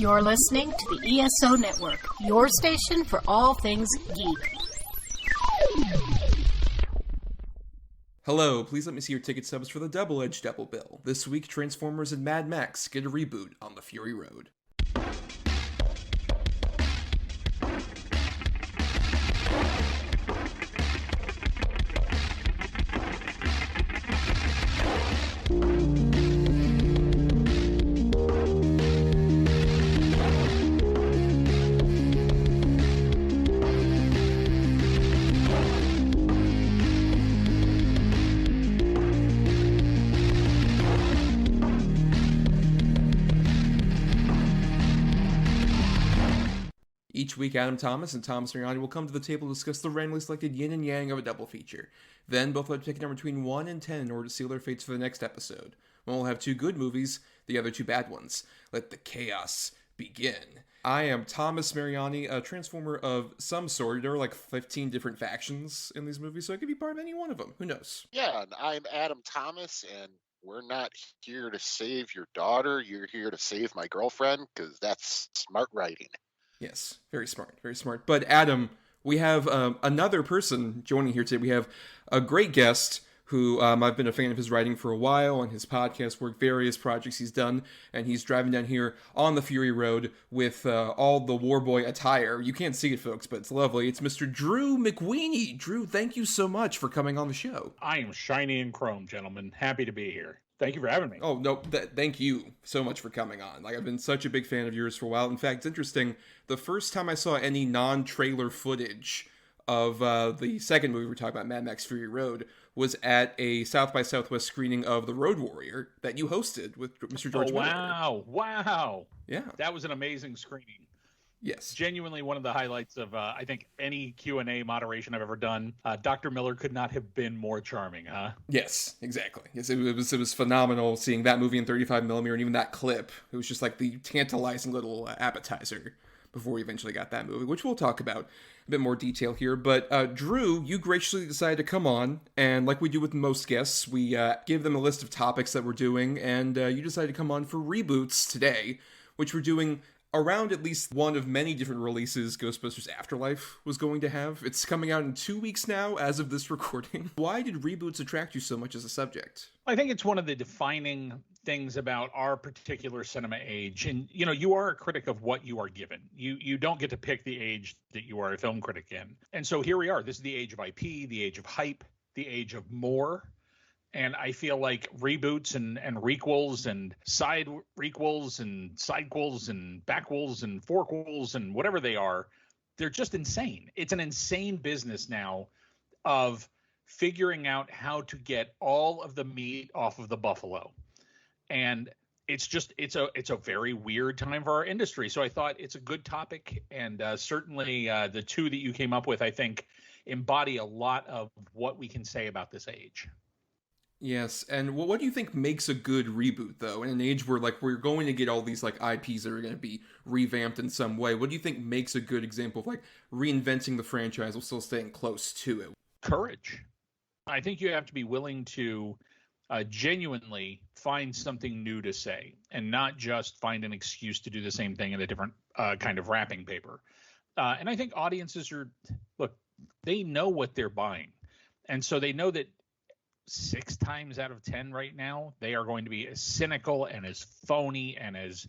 You're listening to the ESO Network, your station for all things geek. Hello, please let me see your ticket stubs for the double-edged double bill. This week, Transformers and Mad Max get a reboot on the Fury Road. Each week, Adam Thomas and Thomas Mariani will come to the table to discuss the randomly selected yin and yang of a double feature. Then, both will have to pick a number between 1 and 10 in order to seal their fates for the next episode. One will have 2 good movies, the other 2 bad ones. Let the chaos begin. I am Thomas Mariani, a Transformer of some sort. There are like 15 different factions in these movies, so I could be part of any one of them. Who knows? Yeah, and I'm Adam Thomas, and we're not here to save your daughter. You're here to save my girlfriend, because that's smart writing. Yes, very smart, very smart. But Adam, we have another person joining here today. We have a great guest who I've been a fan of his writing for a while, and his podcast work, various projects he's done, and he's driving down here on the Fury Road with all the Warboy attire. You can't see it, folks, but it's lovely. It's Mr. Drew McWeeny. Drew, thank you so much for coming on the show. I am shiny and chrome, gentlemen. Happy to be here. Thank you for having me. Oh, no, thank you so much for coming on. Like, I've been such a big fan of yours for a while. In fact, it's interesting, the first time I saw any non-trailer footage of the second movie we're talking about, Mad Max Fury Road, was at a South by Southwest screening of The Road Warrior that you hosted with Mr. George Miller. Wow. Yeah. That was an amazing screening. Yes. Genuinely one of the highlights of, I think, any Q&A moderation I've ever done. Dr. Miller could not have been more charming, huh? Yes, exactly. Yes, it was phenomenal seeing that movie in 35mm and even that clip. It was just like the tantalizing little appetizer before we eventually got that movie, which we'll talk about a bit more detail here. But Drew, you graciously decided to come on, and like we do with most guests, we give them a list of topics that we're doing, and you decided to come on for reboots today, which we're doing around at least one of many different releases Ghostbusters Afterlife was going to have. It's coming out in 2 weeks now, as of this recording. Why did reboots attract you so much as a subject? I think it's one of the defining things about our particular cinema age. And, you know, you are a critic of what you are given. You don't get to pick the age that you are a film critic in. And so here we are. This is the age of IP, the age of hype, the age of more. And I feel like reboots and requels and side requels and sidequels and backquels and forequels and whatever they are, they're just insane. It's an insane business now of figuring out how to get all of the meat off of the buffalo. And it's a very weird time for our industry. So I thought it's a good topic. And certainly the 2 that you came up with, I think, embody a lot of what we can say about this age. Yes, and what do you think makes a good reboot, though, in an age where, like, we're going to get all these, like, IPs that are going to be revamped in some way? What do you think makes a good example of, like, reinventing the franchise while still staying close to it? Courage. I think you have to be willing to genuinely find something new to say and not just find an excuse to do the same thing in a different kind of wrapping paper. And I think audiences they know what they're buying. And so they know that 6 times out of 10 right now, they are going to be as cynical and as phony and as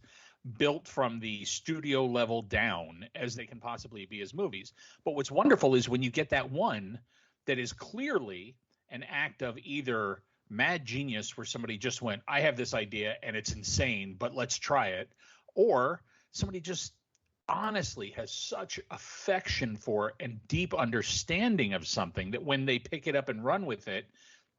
built from the studio level down as they can possibly be as movies. But what's wonderful is when you get that one that is clearly an act of either mad genius where somebody just went, I have this idea and it's insane, but let's try it. Or somebody just honestly has such affection for and deep understanding of something that when they pick it up and run with it,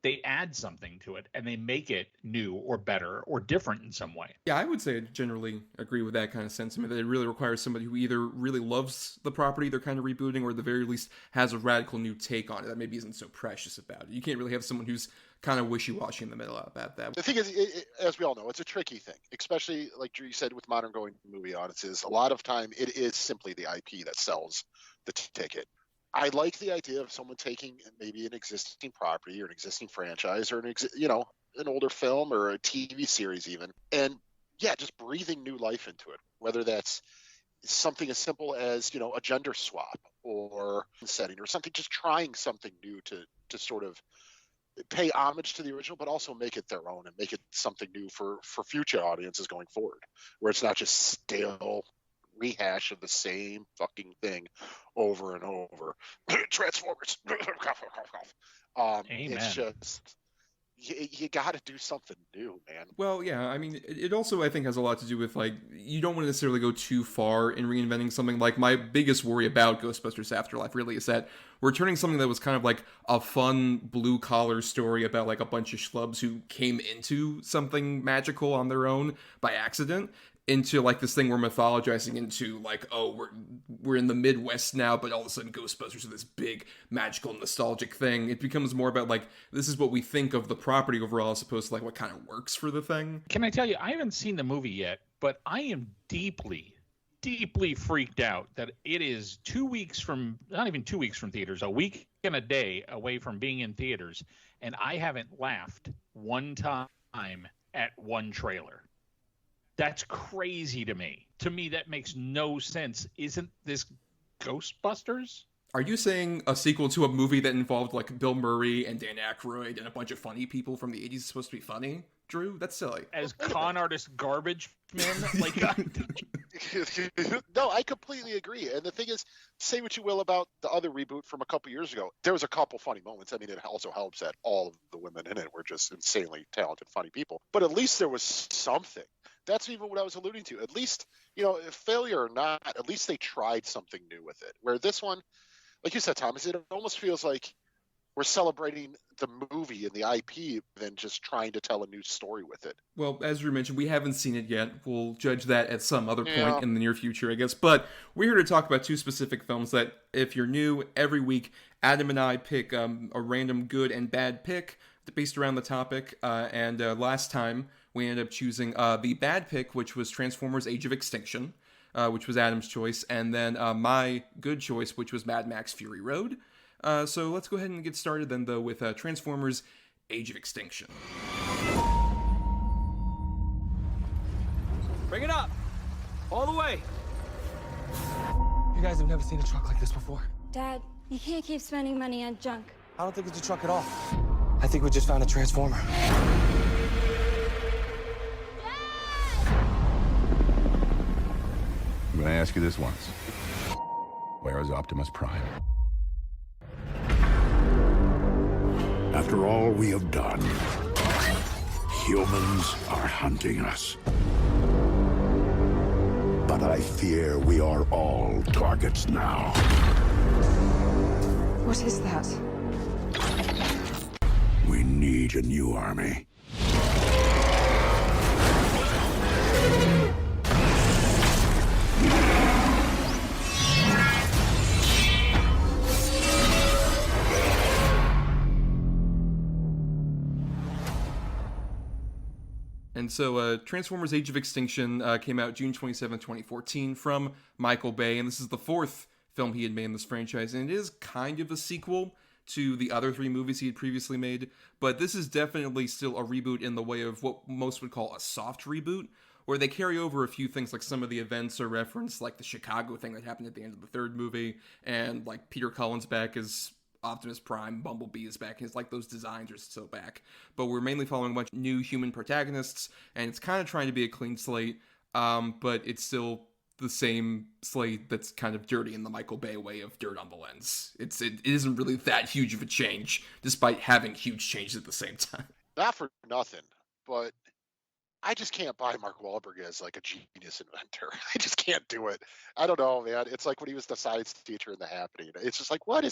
they add something to it and they make it new or better or different in some way. Yeah, I would say I generally agree with that kind of sentiment, that it really requires somebody who either really loves the property they're kind of rebooting or at the very least has a radical new take on it that maybe isn't so precious about it. You can't really have someone who's kind of wishy-washy in the middle about that. The thing is, as we all know, it's a tricky thing, especially like Drew said with modern going movie audiences. A lot of time it is simply the IP that sells the ticket. I like the idea of someone taking maybe an existing property or an existing franchise or an older film or a TV series even, and just breathing new life into it, whether that's something as simple as, a gender swap or setting or something, just trying something new to sort of pay homage to the original, but also make it their own and make it something new for future audiences going forward, where it's not just stale rehash of the same fucking thing over and over. Transformers. Amen. It's just you got to do something new, man. Well, yeah, I mean, it also, I think, has a lot to do with, like, you don't want to necessarily go too far in reinventing something. Like, my biggest worry about Ghostbusters Afterlife really is that we're turning something that was kind of like a fun blue-collar story about, like, a bunch of schlubs who came into something magical on their own by accident into, like, this thing we're mythologizing into, like, oh, we're in the Midwest now, but all of a sudden Ghostbusters are this big, magical, nostalgic thing. It becomes more about, like, this is what we think of the property overall, as opposed to, like, what kind of works for the thing. Can I tell you, I haven't seen the movie yet, but I am deeply, deeply freaked out that it is 2 weeks from, not even 2 weeks from theaters, a week and a day away from being in theaters, and I haven't laughed one time at one trailer. That's crazy to me. To me, that makes no sense. Isn't this Ghostbusters? Are you saying a sequel to a movie that involved, like, Bill Murray and Dan Aykroyd and a bunch of funny people from the 80s is supposed to be funny? Drew, that's silly. As con artist garbage men? Like, No, I completely agree. And the thing is, say what you will about the other reboot from a couple years ago. There was a couple funny moments. I mean, it also helps that all of the women in it were just insanely talented, funny people. But at least there was something. That's even what I was alluding to. At least, failure or not, at least they tried something new with it. Where this one, like you said, Thomas, it almost feels like we're celebrating the movie and the IP than just trying to tell a new story with it. Well, as Drew mentioned, we haven't seen it yet. We'll judge that at some other point in the near future, I guess. But we're here to talk about two specific films that, if you're new, every week, Adam and I pick a random good and bad pick based around the topic. And last time, we ended up choosing the bad pick, which was Transformers Age of Extinction, which was Adam's choice. And then my good choice, which was Mad Max Fury Road. So let's go ahead and get started then, though, with Transformers Age of Extinction. Bring it up! All the way! You guys have never seen a truck like this before. Dad, you can't keep spending money on junk. I don't think it's a truck at all. I think we just found a Transformer. I'm gonna ask you this once. Where is Optimus Prime? After all we have done, humans are hunting us. But I fear we are all targets now. What is that? We need a new army. And so Transformers Age of Extinction came out June 27, 2014 from Michael Bay, and this is the fourth film he had made in this franchise, and it is kind of a sequel to the other three movies he had previously made, but this is definitely still a reboot in the way of what most would call a soft reboot, where they carry over a few things, like some of the events are referenced, like the Chicago thing that happened at the end of the third movie, and like Peter Cullen's back as Optimus Prime, Bumblebee is back. It's like those designs are still back. But we're mainly following a bunch of new human protagonists, and it's kind of trying to be a clean slate, but it's still the same slate that's kind of dirty in the Michael Bay way of dirt on the lens. It isn't really that huge of a change, despite having huge changes at the same time. Not for nothing, but I just can't buy Mark Wahlberg as like a genius inventor. I just can't do it. I don't know, man. It's like when he was the science teacher in The Happening. It's just like, what?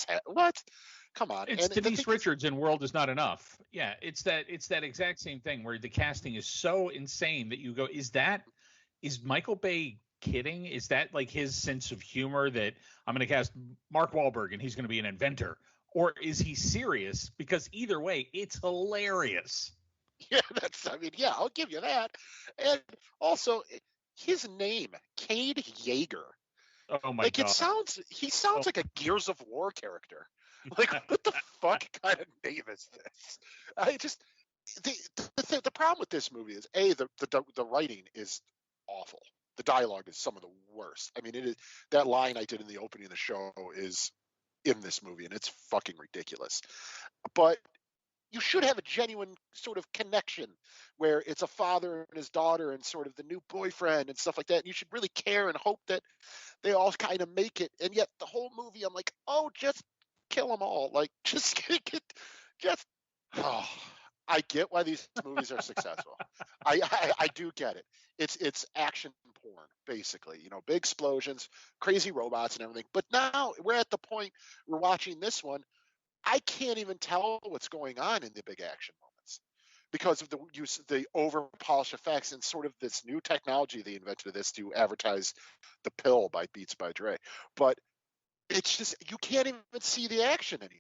Come on. It's Denise Richards in World Is Not Enough. Yeah, it's that exact same thing where the casting is so insane that you go, is Michael Bay kidding? Is that like his sense of humor that I'm going to cast Mark Wahlberg and he's going to be an inventor? Or is he serious? Because either way, it's hilarious. Yeah, I'll give you that. And also, his name, Cade Yeager. Oh my God. He sounds like a Gears of War character. Like, what the fuck kind of name is this? The problem with this movie is the writing is awful. The dialogue is some of the worst. I mean, it is, that line I did in the opening of the show is in this movie, and it's fucking ridiculous. But you should have a genuine sort of connection where it's a father and his daughter and sort of the new boyfriend and stuff like that. And you should really care and hope that they all kind of make it. And yet the whole movie, I'm like, oh, just kill them all. Like, oh, I get why these movies are successful. I do get it. It's action porn, basically. You know, big explosions, crazy robots and everything. But now we're at the point we're watching this one. I can't even tell what's going on in the big action moments because of the use of the over polished effects and sort of this new technology they invented of this to advertise the pill by Beats by Dre. But it's just, you can't even see the action anymore.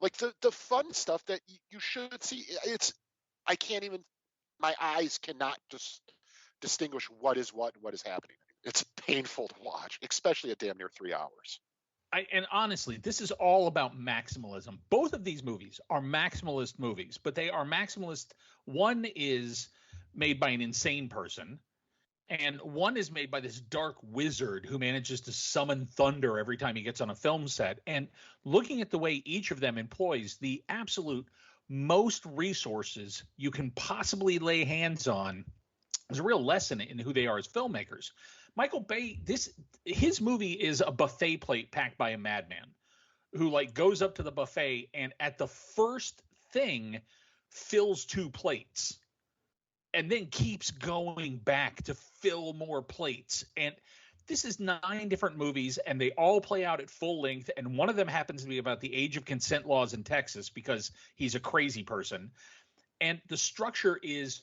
Like the fun stuff that you should see, I can't even, my eyes cannot just distinguish what is happening. It's painful to watch, especially at damn near 3 hours. And honestly, this is all about maximalism. Both of these movies are maximalist movies, but they are maximalist. One is made by an insane person, and one is made by this dark wizard who manages to summon thunder every time he gets on a film set. And looking at the way each of them employs the absolute most resources you can possibly lay hands on is a real lesson in who they are as filmmakers. Michael Bay, his movie is a buffet plate packed by a madman who like goes up to the buffet and at the first thing fills 2 plates and then keeps going back to fill more plates. And this is 9 different movies and they all play out at full length. And one of them happens to be about the age of consent laws in Texas because he's a crazy person. And the structure is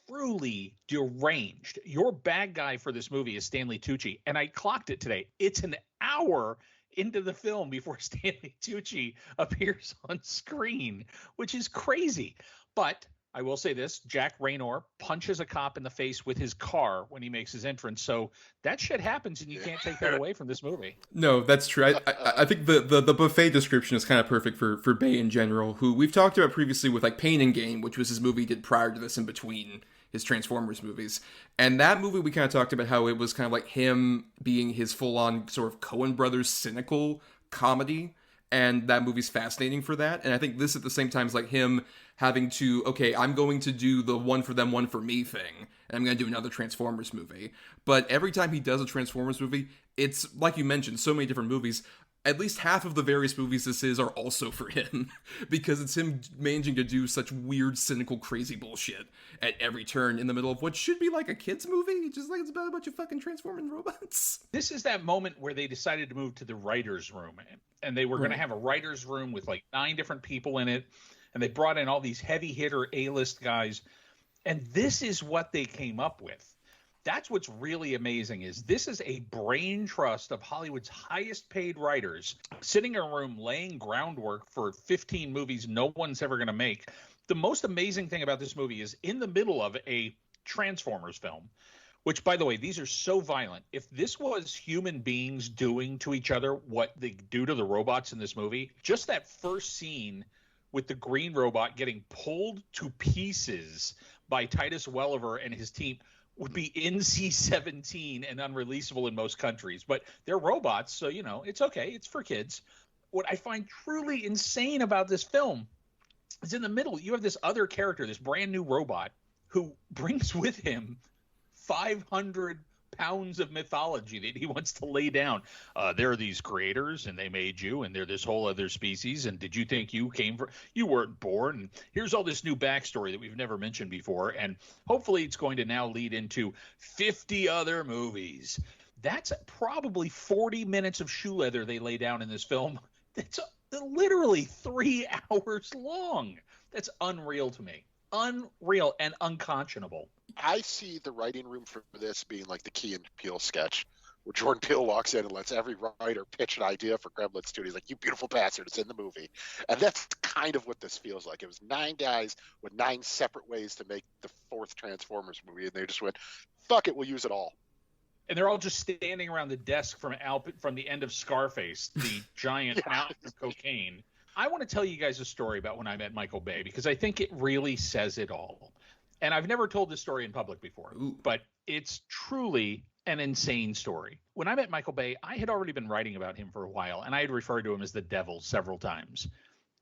truly deranged. Your bad guy for this movie is Stanley Tucci, and I clocked it today. It's an hour into the film before Stanley Tucci appears on screen, which is crazy. But I will say this, Jack Raynor punches a cop in the face with his car when he makes his entrance. So that shit happens, and you can't take that away from this movie. No, that's true. I think the buffet description is kind of perfect for Bay in general, who we've talked about previously with like Pain and Gain, which was his movie he did prior to this in between his Transformers movies. And that movie we kind of talked about how it was kind of like him being his full-on sort of Coen Brothers cynical comedy. And that movie's fascinating for that. And I think this at the same time is like him having to, okay, I'm going to do the one for them, one for me thing. And I'm going to do another Transformers movie. But every time he does a Transformers movie, it's, like you mentioned, so many different movies. At least half of the various movies this is are also for him. Because it's him managing to do such weird, cynical, crazy bullshit at every turn in the middle of what should be like a kid's movie. Just like it's about a bunch of fucking transforming robots. This is that moment where they decided to move to the writer's room. And they were going to have a writer's room with like 9 different people in it. And they brought in all these heavy hitter A-list guys. And this is what they came up with. That's what's really amazing is this is a brain trust of Hollywood's highest paid writers sitting in a room laying groundwork for 15 movies no one's ever going to make. The most amazing thing about this movie is in the middle of a Transformers film, which, by the way, these are so violent. If this was human beings doing to each other what they do to the robots in this movie, just that first scene with the green robot getting pulled to pieces by Titus Welliver and his team would be NC-17 and unreleasable in most countries. But they're robots, so, you know, it's okay. It's for kids. What I find truly insane about this film is in the middle, you have this other character, this brand new robot, who brings with him 500 pounds of mythology that he wants to lay down. There are these creators, and they made you, and they're this whole other species, and did you think you came from... You weren't born, and here's all this new backstory that we've never mentioned before, and hopefully it's going to now lead into 50 other movies. That's probably 40 minutes of shoe leather they lay down in this film. It's literally 3 hours long. That's unreal to me. Unreal and unconscionable. I see the writing room for this being like the Key and Peele sketch, where Jordan Peele walks in and lets every writer pitch an idea for Gremlins 2. He's like, "You beautiful bastard, it's in the movie." And that's kind of what this feels like. It was 9 guys with 9 separate ways to make the 4th Transformers movie, and they just went, "Fuck it, we'll use it all." And they're all just standing around the desk from the end of Scarface, the giant mountain of cocaine. I want to tell you guys a story about when I met Michael Bay, because I think it really says it all. And I've never told this story in public before, but it's truly an insane story. When I met Michael Bay, I had already been writing about him for a while, and I had referred to him as the devil several times.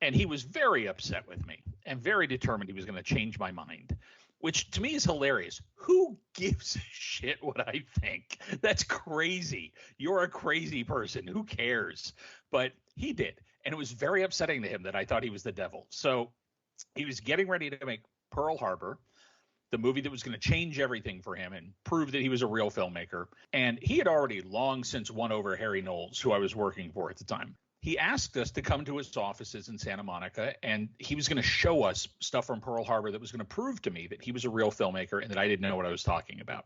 And he was very upset with me and very determined he was going to change my mind, which to me is hilarious. Who gives a shit what I think? That's crazy. You're a crazy person. Who cares? But he did. And it was very upsetting to him that I thought he was the devil. So he was getting ready to make Pearl Harbor, the movie that was going to change everything for him and prove that he was a real filmmaker. And he had already long since won over Harry Knowles, who I was working for at the time. He asked us to come to his offices in Santa Monica, and he was going to show us stuff from Pearl Harbor that was going to prove to me that he was a real filmmaker and that I didn't know what I was talking about.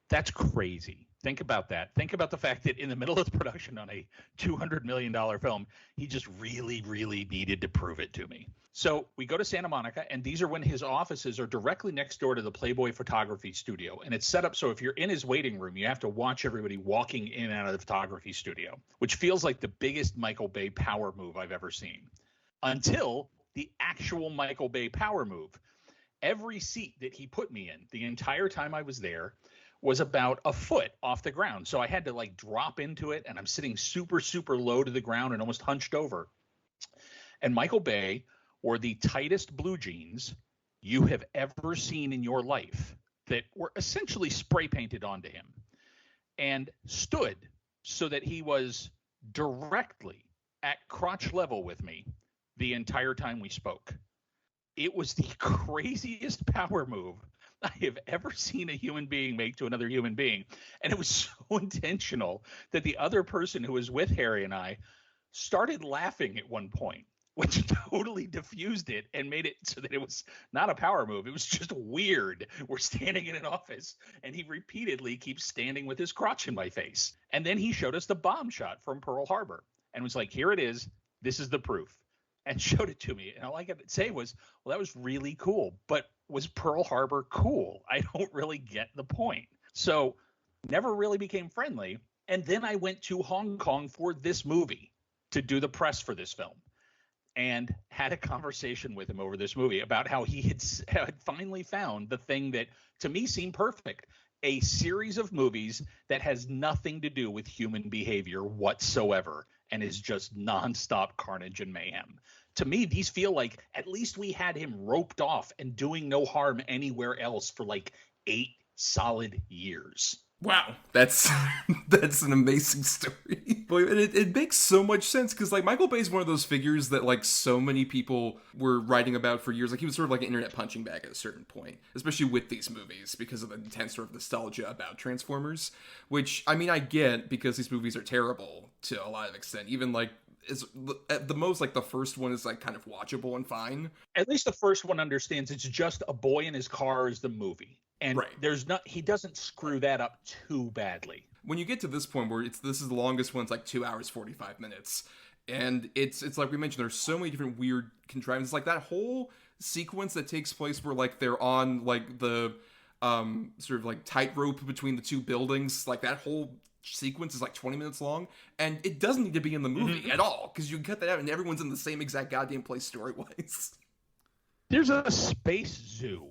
That's crazy. Think about that. Think about the fact that in the middle of the production on a $200 million film, he just really, really needed to prove it to me. So we go to Santa Monica, and these are when his offices are directly next door to the Playboy photography studio. And it's set up so if you're in his waiting room, you have to watch everybody walking in and out of the photography studio, which feels like the biggest Michael Bay power move I've ever seen. Until the actual Michael Bay power move. Every seat that he put me in the entire time I was there was about a foot off the ground. So I had to like drop into it, and I'm sitting super, super low to the ground and almost hunched over. And Michael Bay wore the tightest blue jeans you have ever seen in your life that were essentially spray painted onto him, and stood so that he was directly at crotch level with me the entire time we spoke. It was the craziest power move I have ever seen a human being make to another human being. And it was so intentional that the other person who was with Harry and I started laughing at one point, which totally diffused it and made it so that it was not a power move. It was just weird. We're standing in an office, and he repeatedly keeps standing with his crotch in my face. And then he showed us the bomb shot from Pearl Harbor and was like, here it is. This is the proof. And showed it to me. And all I could say was, well, that was really cool. But was Pearl Harbor cool? I don't really get the point. So never really became friendly. And then I went to Hong Kong for this movie to do the press for this film, and had a conversation with him over this movie about how he had finally found the thing that to me seemed perfect. A series of movies that has nothing to do with human behavior whatsoever and is just nonstop carnage and mayhem. To me, these feel like at least we had him roped off and doing no harm anywhere else for like 8 solid years. Wow, that's an amazing story. Boy, and it makes so much sense because like Michael Bay's one of those figures that like so many people were writing about for years. Like he was sort of like an internet punching bag at a certain point, especially with these movies because of the intense sort of nostalgia about Transformers, which I mean I get because these movies are terrible to a lot of extent. Even like is at the most like the first one is like kind of watchable and fine. At least the first one understands it's just a boy in his car is the movie. And right. He doesn't screw that up too badly. When you get to this point where this is the longest one, it's like 2 hours, 45 minutes. And it's like we mentioned, there's so many different weird contrivances. Like that whole sequence that takes place where like they're on like the sort of like tightrope between the two buildings. Like that whole sequence is like 20 minutes long. And it doesn't need to be in the movie at all. Because you can cut that out and everyone's in the same exact goddamn place story-wise. There's a space zoo.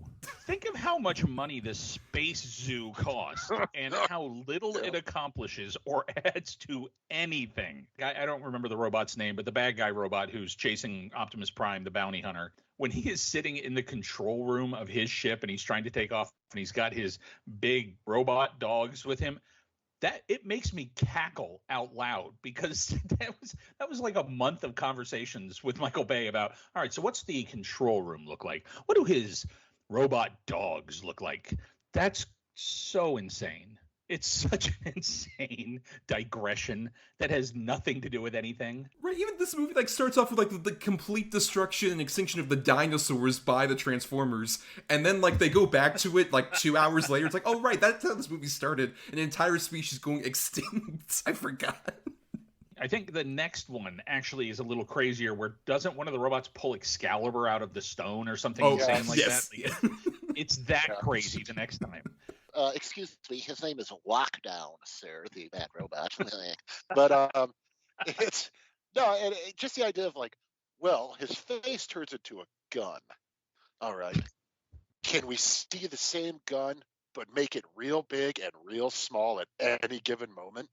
Think of how much money this space zoo costs and how little it accomplishes or adds to anything. I don't remember the robot's name, but the bad guy robot who's chasing Optimus Prime, the bounty hunter, when he is sitting in the control room of his ship and he's trying to take off and he's got his big robot dogs with him, that it makes me cackle out loud because that was like a month of conversations with Michael Bay about, all right, so what's the control room look like? What do his robot dogs look like? That's so insane. It's such an insane digression that has nothing to do with anything. Right, even this movie like starts off with like the complete destruction and extinction of the dinosaurs by the Transformers, and then like they go back to it like 2 hours later. It's like, oh right, that's how this movie started. An entire species going extinct. I forgot. I think the next one actually is a little crazier, where doesn't one of the robots pull Excalibur out of the stone or something insane like that? Like, it's that crazy the next time. Excuse me, his name is Lockdown, sir, the bad robot. But it's just the idea of like Well, his face turns into a gun. All right. Can we see the same gun, but make it real big and real small at any given moment?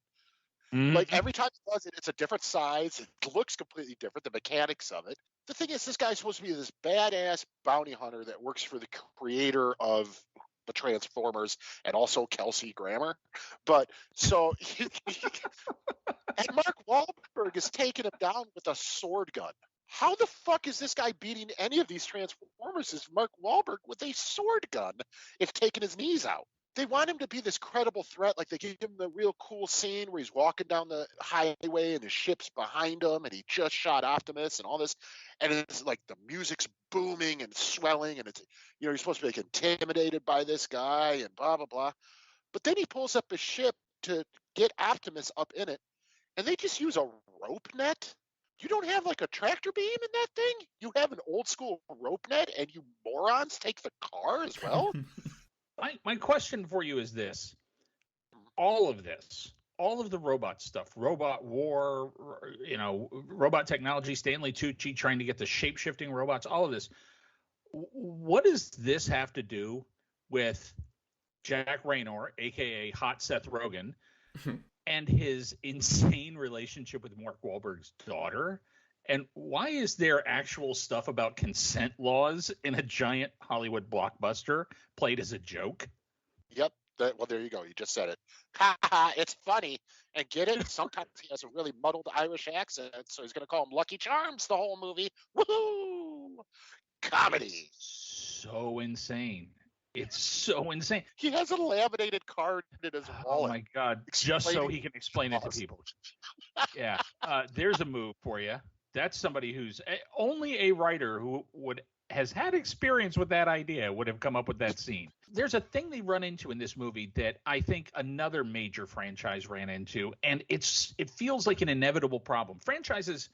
Like every time he does it, it's a different size. It looks completely different. The mechanics of it. The thing is, this guy's supposed to be this badass bounty hunter that works for the creator of the Transformers and also Kelsey Grammer. But so, and Mark Wahlberg is taking him down with a sword gun. How the fuck is this guy beating any of these Transformers as Mark Wahlberg with a sword gun if taking his knees out? They want him to be this credible threat. Like they give him the real cool scene where he's walking down the highway and his ship's behind him and he just shot Optimus and all this. And it's like the music's booming and swelling and it's, you know, you're supposed to be like intimidated by this guy and blah, blah, blah. But then he pulls up his ship to get Optimus up in it and they just use a rope net. You don't have like a tractor beam in that thing? You have an old school rope net and you morons take the car as well? My question for you is this. All of this, all of the robot stuff, robot war, you know, robot technology, Stanley Tucci trying to get the shape-shifting robots, all of this. What does this have to do with Jack Raynor, a.k.a. Hot Seth Rogen, and his insane relationship with Mark Wahlberg's daughter? And why is there actual stuff about consent laws in a giant Hollywood blockbuster played as a joke? Yep. Well, there you go. You just said it. Ha ha. It's funny. And get it? Sometimes he has a really muddled Irish accent, so he's going to call him Lucky Charms the whole movie. Woohoo! Comedy. So insane. It's so insane. He has a laminated card in his wallet. Oh, my God. Just so he can explain it to people. Yeah. There's a move for you. That's somebody who's only a writer who has had experience with that idea would have come up with that scene. There's a thing they run into in this movie that I think another major franchise ran into, and it feels like an inevitable problem. Franchises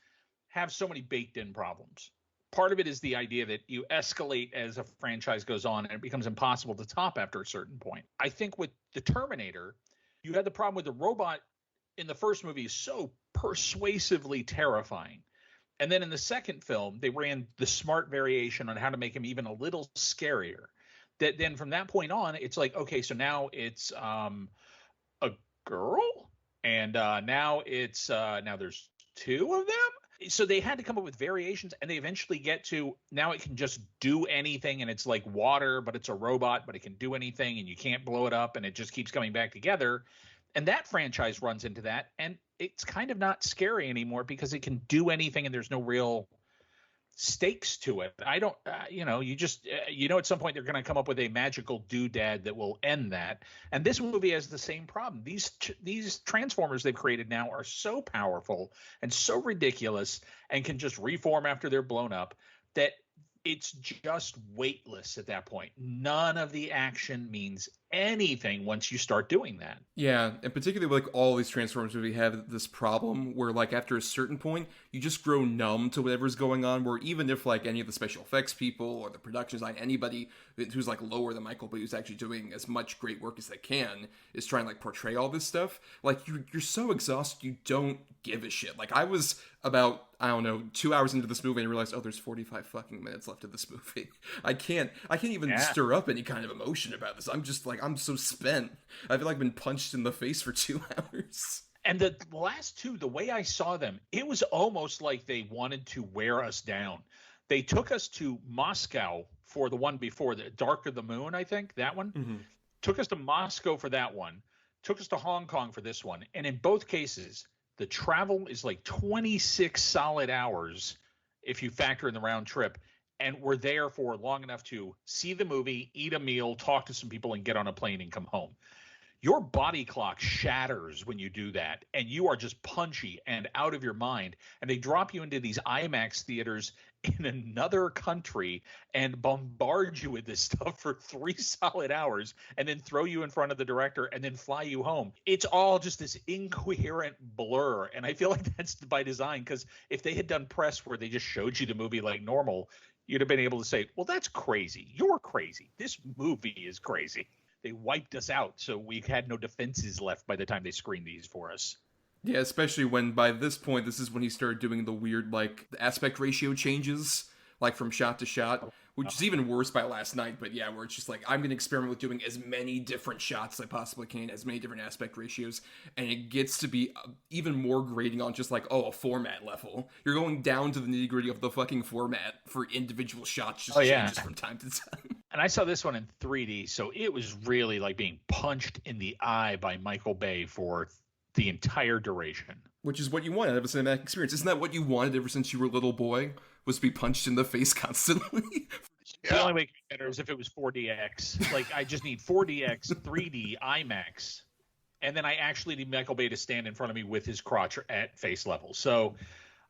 have so many baked-in problems. Part of it is the idea that you escalate as a franchise goes on, and it becomes impossible to top after a certain point. I think with the Terminator, you had the problem with the robot in the first movie is so persuasively terrifying. And then in the second film, they ran the smart variation on how to make him even a little scarier. That then from that point on, it's like, okay, so now it's a girl, and now it's now there's two of them. So they had to come up with variations, and they eventually get to now it can just do anything, and it's like water, but it's a robot, but it can do anything, and you can't blow it up, and it just keeps coming back together. And that franchise runs into that, and it's kind of not scary anymore because it can do anything and there's no real stakes to it. I don't, at some point they're going to come up with a magical doodad that will end that. And this movie has the same problem. These Transformers they've created now are so powerful and so ridiculous and can just reform after they're blown up that it's just weightless at that point. None of the action means anything once you start doing that. Yeah, and particularly like all these Transformers movies have this problem where like after a certain point, you just grow numb to whatever's going on, where even if like any of the special effects people or the production design, anybody who's like lower than Michael Bay who's actually doing as much great work as they can is trying to like portray all this stuff, like you're so exhausted you don't give a shit. Like I was about, I don't know, 2 hours into this movie and realized, oh, there's 45 fucking minutes left of this movie. I can't even stir up any kind of emotion about this. I'm just like, I'm so spent. I feel like I've been punched in the face for 2 hours. And the last two, the way I saw them, it was almost like they wanted to wear us down. They took us to Moscow for the one before, the Dark of the Moon, I think, that one. Mm-hmm. Took us to Moscow for that one. Took us to Hong Kong for this one. And in both cases, the travel is like 26 solid hours if you factor in the round trip. And we're there for long enough to see the movie, eat a meal, talk to some people, and get on a plane and come home. Your body clock shatters when you do that, and you are just punchy and out of your mind. And they drop you into these IMAX theaters in another country and bombard you with this stuff for 3 solid hours and then throw you in front of the director and then fly you home. It's all just this incoherent blur. And I feel like that's by design, because if they had done press where they just showed you the movie like normal, you'd have been able to say, well, that's crazy. You're crazy. This movie is crazy. They wiped us out, so we had no defenses left by the time they screened these for us. Yeah, especially when by this point, this is when he started doing the weird, like, aspect ratio changes, like from shot to shot, which is even worse by Last Night, but yeah, where it's just like, I'm going to experiment with doing as many different shots as I possibly can, as many different aspect ratios, and it gets to be even more grating on just like, a format level. You're going down to the nitty-gritty of the fucking format for individual shots just changes from time to time. And I saw this one in 3D, so it was really like being punched in the eye by Michael Bay for the entire duration. Which is what you wanted out of a cinematic experience. Isn't that what you wanted ever since you were a little boy? Was to be punched in the face constantly? The only way it could be better is if it was 4DX. Like, I just need 4DX, 3D, IMAX, and then I actually need Michael Bay to stand in front of me with his crotch at face level. So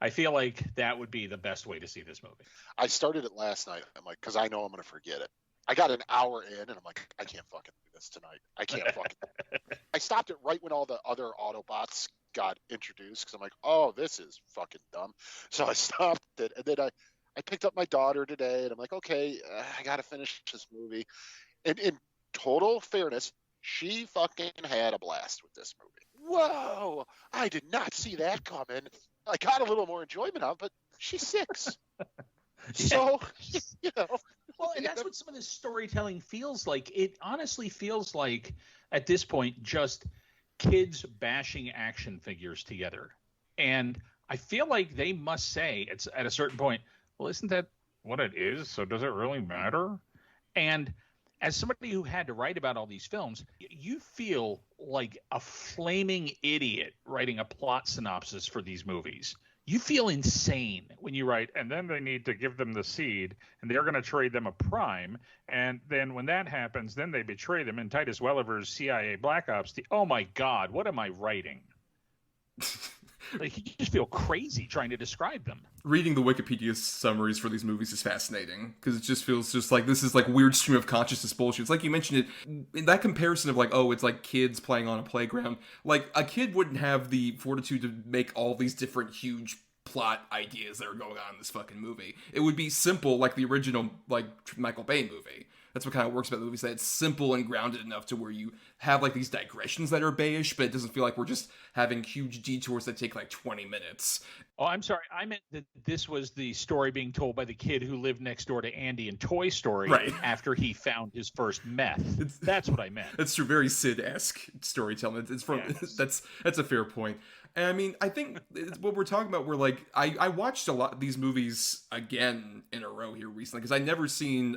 I feel like that would be the best way to see this movie. I started it last night. I'm like, because I know I'm going to forget it. I got an hour in, and I'm like, I can't fucking do this tonight. I can't fucking. I stopped it right when all the other Autobots got introduced, because I'm like, oh, this is fucking dumb. So I stopped it, and then I picked up my daughter today, and I'm like, okay, I got to finish this movie. And in total fairness, she fucking had a blast with this movie. Whoa, I did not see that coming. I got a little more enjoyment out of it, but she's 6. So, you know. Well, and that's what some of this storytelling feels like. It honestly feels like, at this point, just kids bashing action figures together. And I feel like they must say, it's at a certain point, well, isn't that what it is? So does it really matter? And as somebody who had to write about all these films, you feel like a flaming idiot writing a plot synopsis for these movies. You feel insane when you write, and then they need to give them the seed, and they're going to trade them a prime, and then when that happens, then they betray them in Titus Welliver's CIA Black Ops. Oh my God, what am I writing? Like, you just feel crazy trying to describe them. Reading the Wikipedia summaries for these movies is fascinating, because it just feels just like this is like weird stream of consciousness bullshit. It's like you mentioned it, in that comparison of like, oh, it's like kids playing on a playground. Like, a kid wouldn't have the fortitude to make all these different huge plot ideas that are going on in this fucking movie. It would be simple like the original, like, Michael Bay movie. That's what kind of works about the movies, that it's simple and grounded enough to where you have like these digressions that are Bayish, but it doesn't feel like we're just having huge detours that take like 20 minutes. Oh, I'm sorry. I meant that this was the story being told by the kid who lived next door to Andy in Toy Story after he found his first meth. That's what I meant. That's true. Very Sid-esque storytelling. It's from that's a fair point. And I mean, I think what we're talking about, we're like, I watched a lot of these movies again in a row here recently, because I'd never seen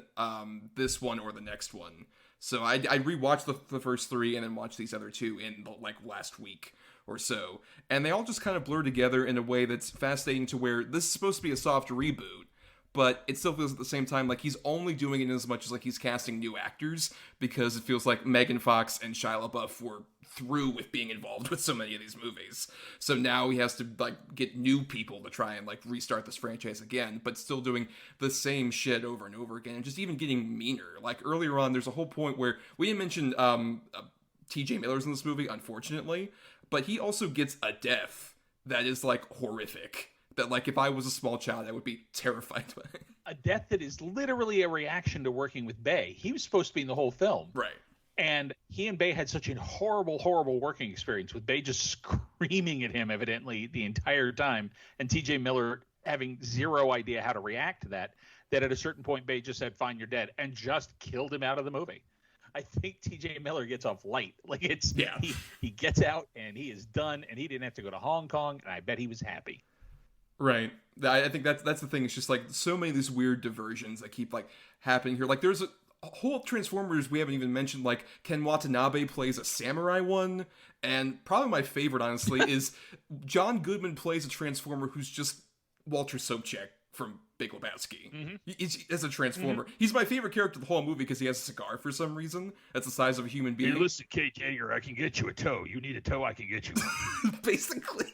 this one or the next one. So I rewatched the first 3 and then watched these other 2 in the, like, last week or so. And they all just kind of blur together in a way that's fascinating, to where this is supposed to be a soft reboot, but it still feels at the same time like he's only doing it as much as like he's casting new actors, because it feels like Megan Fox and Shia LaBeouf were through with being involved with so many of these movies. So now he has to like get new people to try and like restart this franchise again, but still doing the same shit over and over again, and just even getting meaner. Like earlier on, there's a whole point where we didn't mention TJ Miller's in this movie, unfortunately, but he also gets a death that is like horrific. That, like, if I was a small child, I would be terrified by it. A death that is literally a reaction to working with Bay. He was supposed to be in the whole film. Right. And he and Bay had such a horrible, horrible working experience, with Bay just screaming at him, evidently, the entire time, and TJ Miller having zero idea how to react to that, that at a certain point, Bay just said, fine, you're dead, and just killed him out of the movie. I think TJ Miller gets off light. Like, it's he gets out, and he is done, and he didn't have to go to Hong Kong, and I bet he was happy. Right. I think that's the thing. It's just like so many of these weird diversions that keep like happening here. Like there's a whole Transformers we haven't even mentioned. Like Ken Watanabe plays a samurai one, and probably my favorite, honestly, is John Goodman plays a Transformer who's just Walter Sobchak from Big Lebowski. Mm-hmm. As a Transformer, he's my favorite character of the whole movie because he has a cigar for some reason that's the size of a human being. Hey, listen, Kate Jaeger, I can get you a toe. You need a toe, I can get you one. Basically.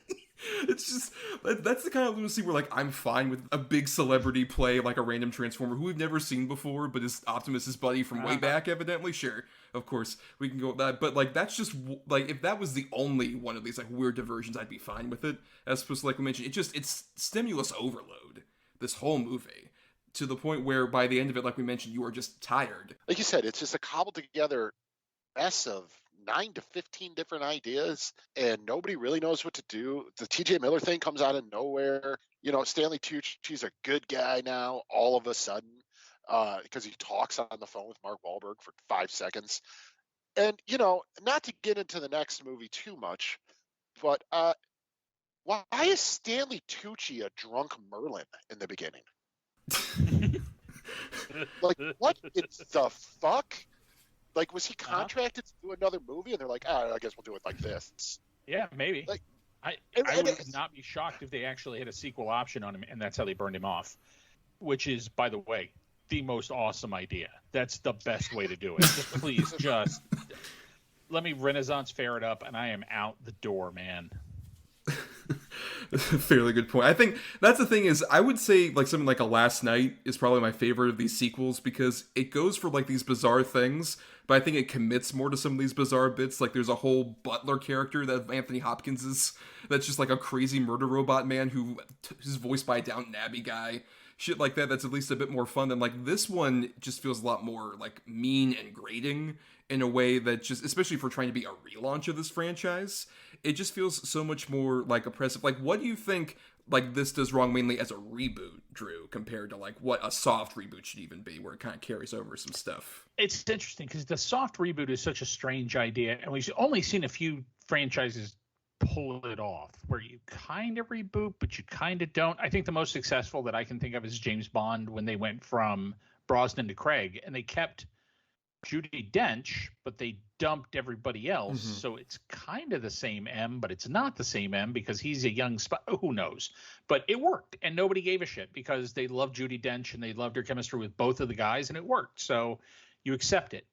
It's just, that's the kind of lunacy where, like, I'm fine with a big celebrity play, like, a random Transformer who we've never seen before, but is Optimus' buddy from way back, evidently. Sure, of course, we can go with that. But, like, that's just, like, if that was the only one of these, like, weird diversions, I'd be fine with it. As opposed to, like we mentioned, it's stimulus overload, this whole movie, to the point where, by the end of it, like we mentioned, you are just tired. Like you said, it's just a cobbled together mess of 9 to 15 different ideas, and nobody really knows what to do. The TJ Miller thing comes out of nowhere. Stanley Tucci's a good guy now, all of a sudden, because he talks on the phone with Mark Wahlberg for 5 seconds. And, not to get into the next movie too much, but why is Stanley Tucci a drunk Merlin in the beginning? Like, what in the fuck? Like, was he contracted to do another movie? And they're like, I guess we'll do it like this. Yeah, maybe. Like, I would not be shocked if they actually had a sequel option on him, and that's how they burned him off. Which is, by the way, the most awesome idea. That's the best way to do it. Just please, just let me Renaissance fair it up, and I am out the door, man. Fairly good point. I think that's the thing is, I would say like something like A Last Night is probably my favorite of these sequels because it goes for like these bizarre things, but I think it commits more to some of these bizarre bits. Like there's a whole butler character that Anthony Hopkins is, that's just like a crazy murder robot man who's voiced by a Downton Abbey guy. Shit like that, that's at least a bit more fun than like this one just feels a lot more like mean and grating in a way that just, especially for trying to be a relaunch of this franchise, it just feels so much more like oppressive. Like, what do you think like this does wrong mainly as a reboot, Drew, compared to like what a soft reboot should even be, where it kind of carries over some stuff? It's interesting because the soft reboot is such a strange idea, and we've only seen a few franchises pull it off where you kind of reboot but you kind of don't. I think the most successful that I can think of is James Bond, when they went from Brosnan to Craig and they kept Judi Dench but they dumped everybody else. Mm-hmm. So it's kind of the same M, but it's not the same M because he's a young spy. Who knows? But it worked and nobody gave a shit because they loved Judi Dench and they loved her chemistry with both of the guys and it worked. So you accept it.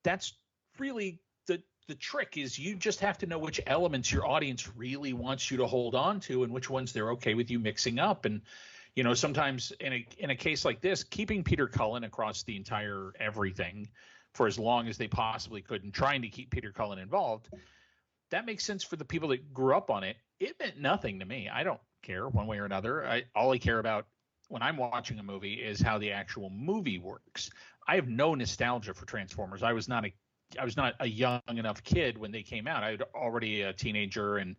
That's really the trick, is you just have to know which elements your audience really wants you to hold on to and which ones they're okay with you mixing up. And, sometimes in a case like this, keeping Peter Cullen across the entire everything for as long as they possibly could and trying to keep Peter Cullen involved, that makes sense for the people that grew up on it. It meant nothing to me. I don't care one way or another. All I care about when I'm watching a movie is how the actual movie works. I have no nostalgia for Transformers. I was not a young enough kid when they came out. I was already a teenager, and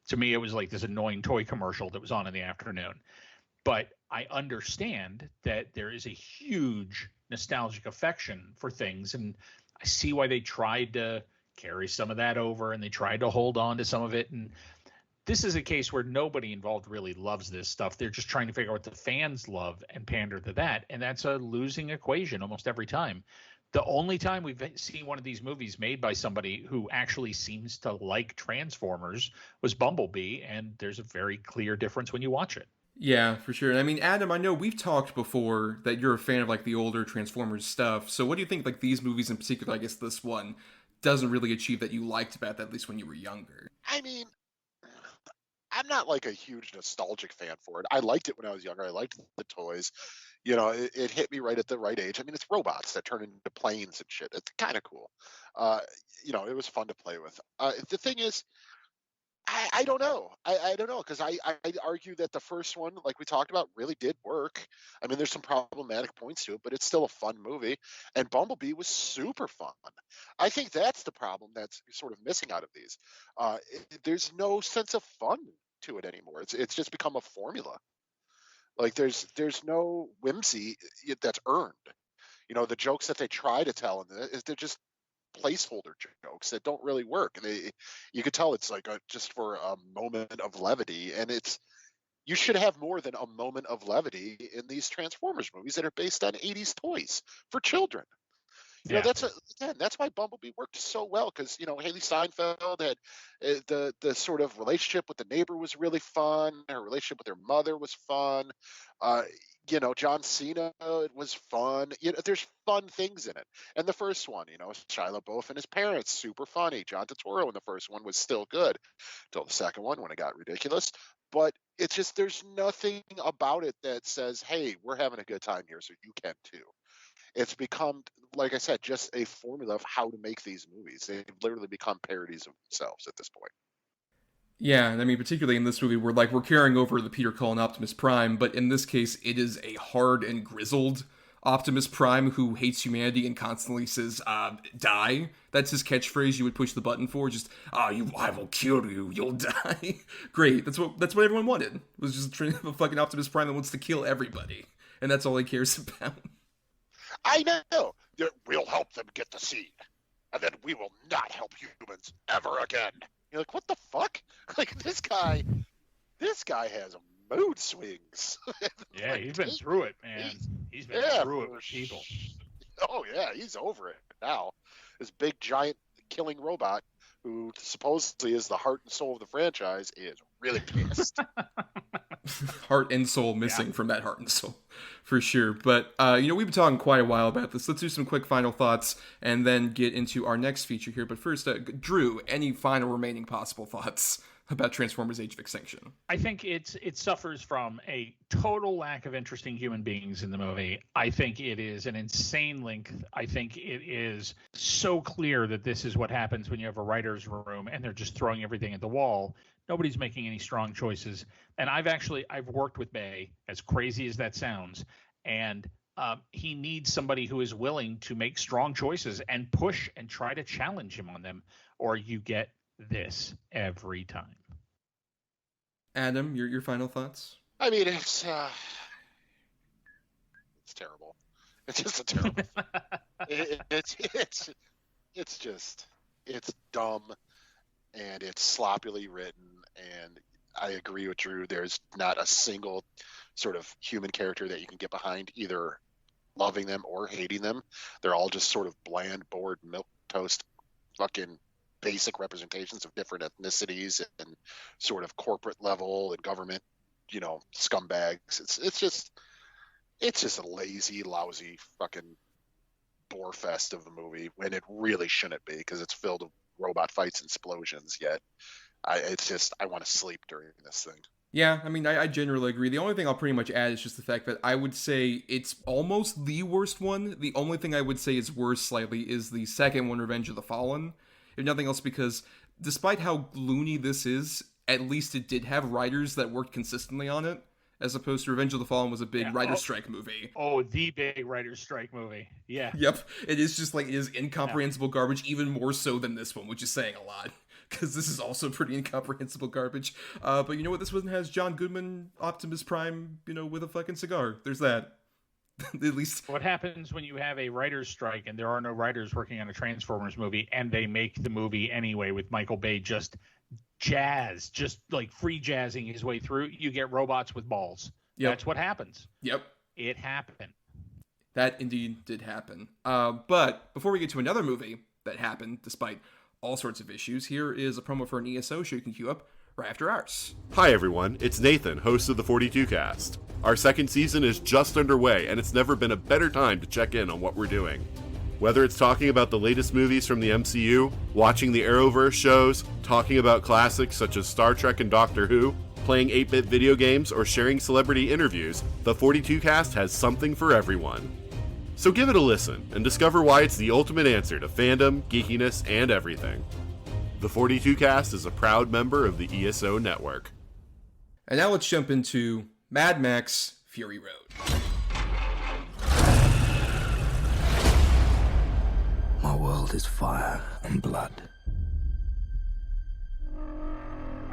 to me it was like this annoying toy commercial that was on in the afternoon. But I understand that there is a huge nostalgic affection for things, and I see why they tried to carry some of that over and they tried to hold on to some of it. And this is a case where nobody involved really loves this stuff. They're just trying to figure out what the fans love and pander to that, and that's a losing equation almost every time. The only time we've seen one of these movies made by somebody who actually seems to like Transformers was Bumblebee, and there's a very clear difference when you watch it. Yeah, for sure. I mean, Adam, I know we've talked before that you're a fan of like the older Transformers stuff. So what do you think like these movies in particular, I guess this one, doesn't really achieve that you liked about that, at least when you were younger? I mean, I'm not like a huge nostalgic fan for it. I liked it when I was younger. I liked the toys. It hit me right at the right age. I mean, it's robots that turn into planes and shit. It's kind of cool. It was fun to play with. The thing is, I don't know. I don't know, because I'd argue that the first one, like we talked about, really did work. I mean, there's some problematic points to it, but it's still a fun movie. And Bumblebee was super fun. I think that's the problem that's sort of missing out of these. There's no sense of fun to it anymore. It's just become a formula. Like there's no whimsy that's earned. The jokes that they try to tell, they're just placeholder jokes that don't really work. And you could tell it's like just for a moment of levity. And you should have more than a moment of levity in these Transformers movies that are based on 80s toys for children. That's why Bumblebee worked so well, because Haley Steinfeld had the sort of relationship with the neighbor was really fun. Her relationship with her mother was fun. John Cena, it was fun. There's fun things in it. And the first one, Shia LaBeouf and his parents, super funny. John Turturro in the first one was still good till the second one when it got ridiculous. But it's just, there's nothing about it that says, hey, we're having a good time here, so you can too. It's become, like I said, just a formula of how to make these movies. They've literally become parodies of themselves at this point. Yeah, and I mean, particularly in this movie, we're carrying over the Peter Cullen Optimus Prime, but in this case, it is a hard and grizzled Optimus Prime, who hates humanity and constantly says, die. That's his catchphrase you would push the button for. Just, I will kill you, you'll die. Great. That's what everyone wanted. Was just a fucking Optimus Prime that wants to kill everybody. And that's all he cares about. I know. We'll help them get the seed. And then we will not help humans ever again. You're like, what the fuck? Like, this guy has mood swings. Yeah, he's been through it, man. He's been through it with people. Oh, yeah, he's over it now. This big, giant killing robot who supposedly is the heart and soul of the franchise is really pissed. Heart and soul missing from that heart and soul, for sure. But, we've been talking quite a while about this. Let's do some quick final thoughts and then get into our next feature here. But first, Drew, any final remaining possible thoughts about Transformers Age of Extinction? I think it suffers from a total lack of interesting human beings in the movie. I think it is an insane length. I think it is so clear that this is what happens when you have a writer's room and they're just throwing everything at the wall. Nobody's making any strong choices. And I've worked with Bay, as crazy as that sounds, and he needs somebody who is willing to make strong choices and push and try to challenge him on them, or you get this every time. Adam, your final thoughts? I mean, it's terrible. It's just a terrible. It's dumb, and it's sloppily written. And I agree with Drew. There's not a single sort of human character that you can get behind, either loving them or hating them. They're all just sort of bland, bored, milquetoast, fucking basic representations of different ethnicities and sort of corporate level and government, scumbags. It's just a lazy, lousy fucking bore fest of the movie when it really shouldn't be, because it's filled with robot fights and explosions. Yet I want to sleep during this thing. Yeah, I mean, I generally agree. The only thing I'll pretty much add is just the fact that I would say it's almost the worst one. The only thing I would say is worse slightly is the second one, Revenge of the Fallen. If nothing else, because despite how loony this is, at least it did have writers that worked consistently on it, as opposed to Revenge of the Fallen was a big writer's strike movie. Oh, the big writer's strike movie. Yeah. Yep. It is just like, it is incomprehensible garbage, even more so than this one, which is saying a lot, because this is also pretty incomprehensible garbage. But you know what? This one has John Goodman, Optimus Prime, with a fucking cigar. There's that. At least. What happens when you have a writer's strike and there are no writers working on a Transformers movie, and they make the movie anyway with Michael Bay just like free jazzing his way through? You get robots with balls. Yep. That's what happens. Yep. It happened. That indeed did happen. But before we get to another movie that happened despite all sorts of issues, here is a promo for an ESO show you can queue up right after ours. Hi everyone, it's Nathan, host of the 42 Cast. Our second season is just underway, and it's never been a better time to check in on what we're doing. Whether it's talking about the latest movies from the MCU, watching the Arrowverse shows, talking about classics such as Star Trek and Doctor Who, playing 8-bit video games, or sharing celebrity interviews, the 42 Cast has something for everyone. So give it a listen, and discover why it's the ultimate answer to fandom, geekiness, and everything. The 42 Cast is a proud member of the ESO network. And now let's jump into Mad Max Fury Road. My world is fire and blood.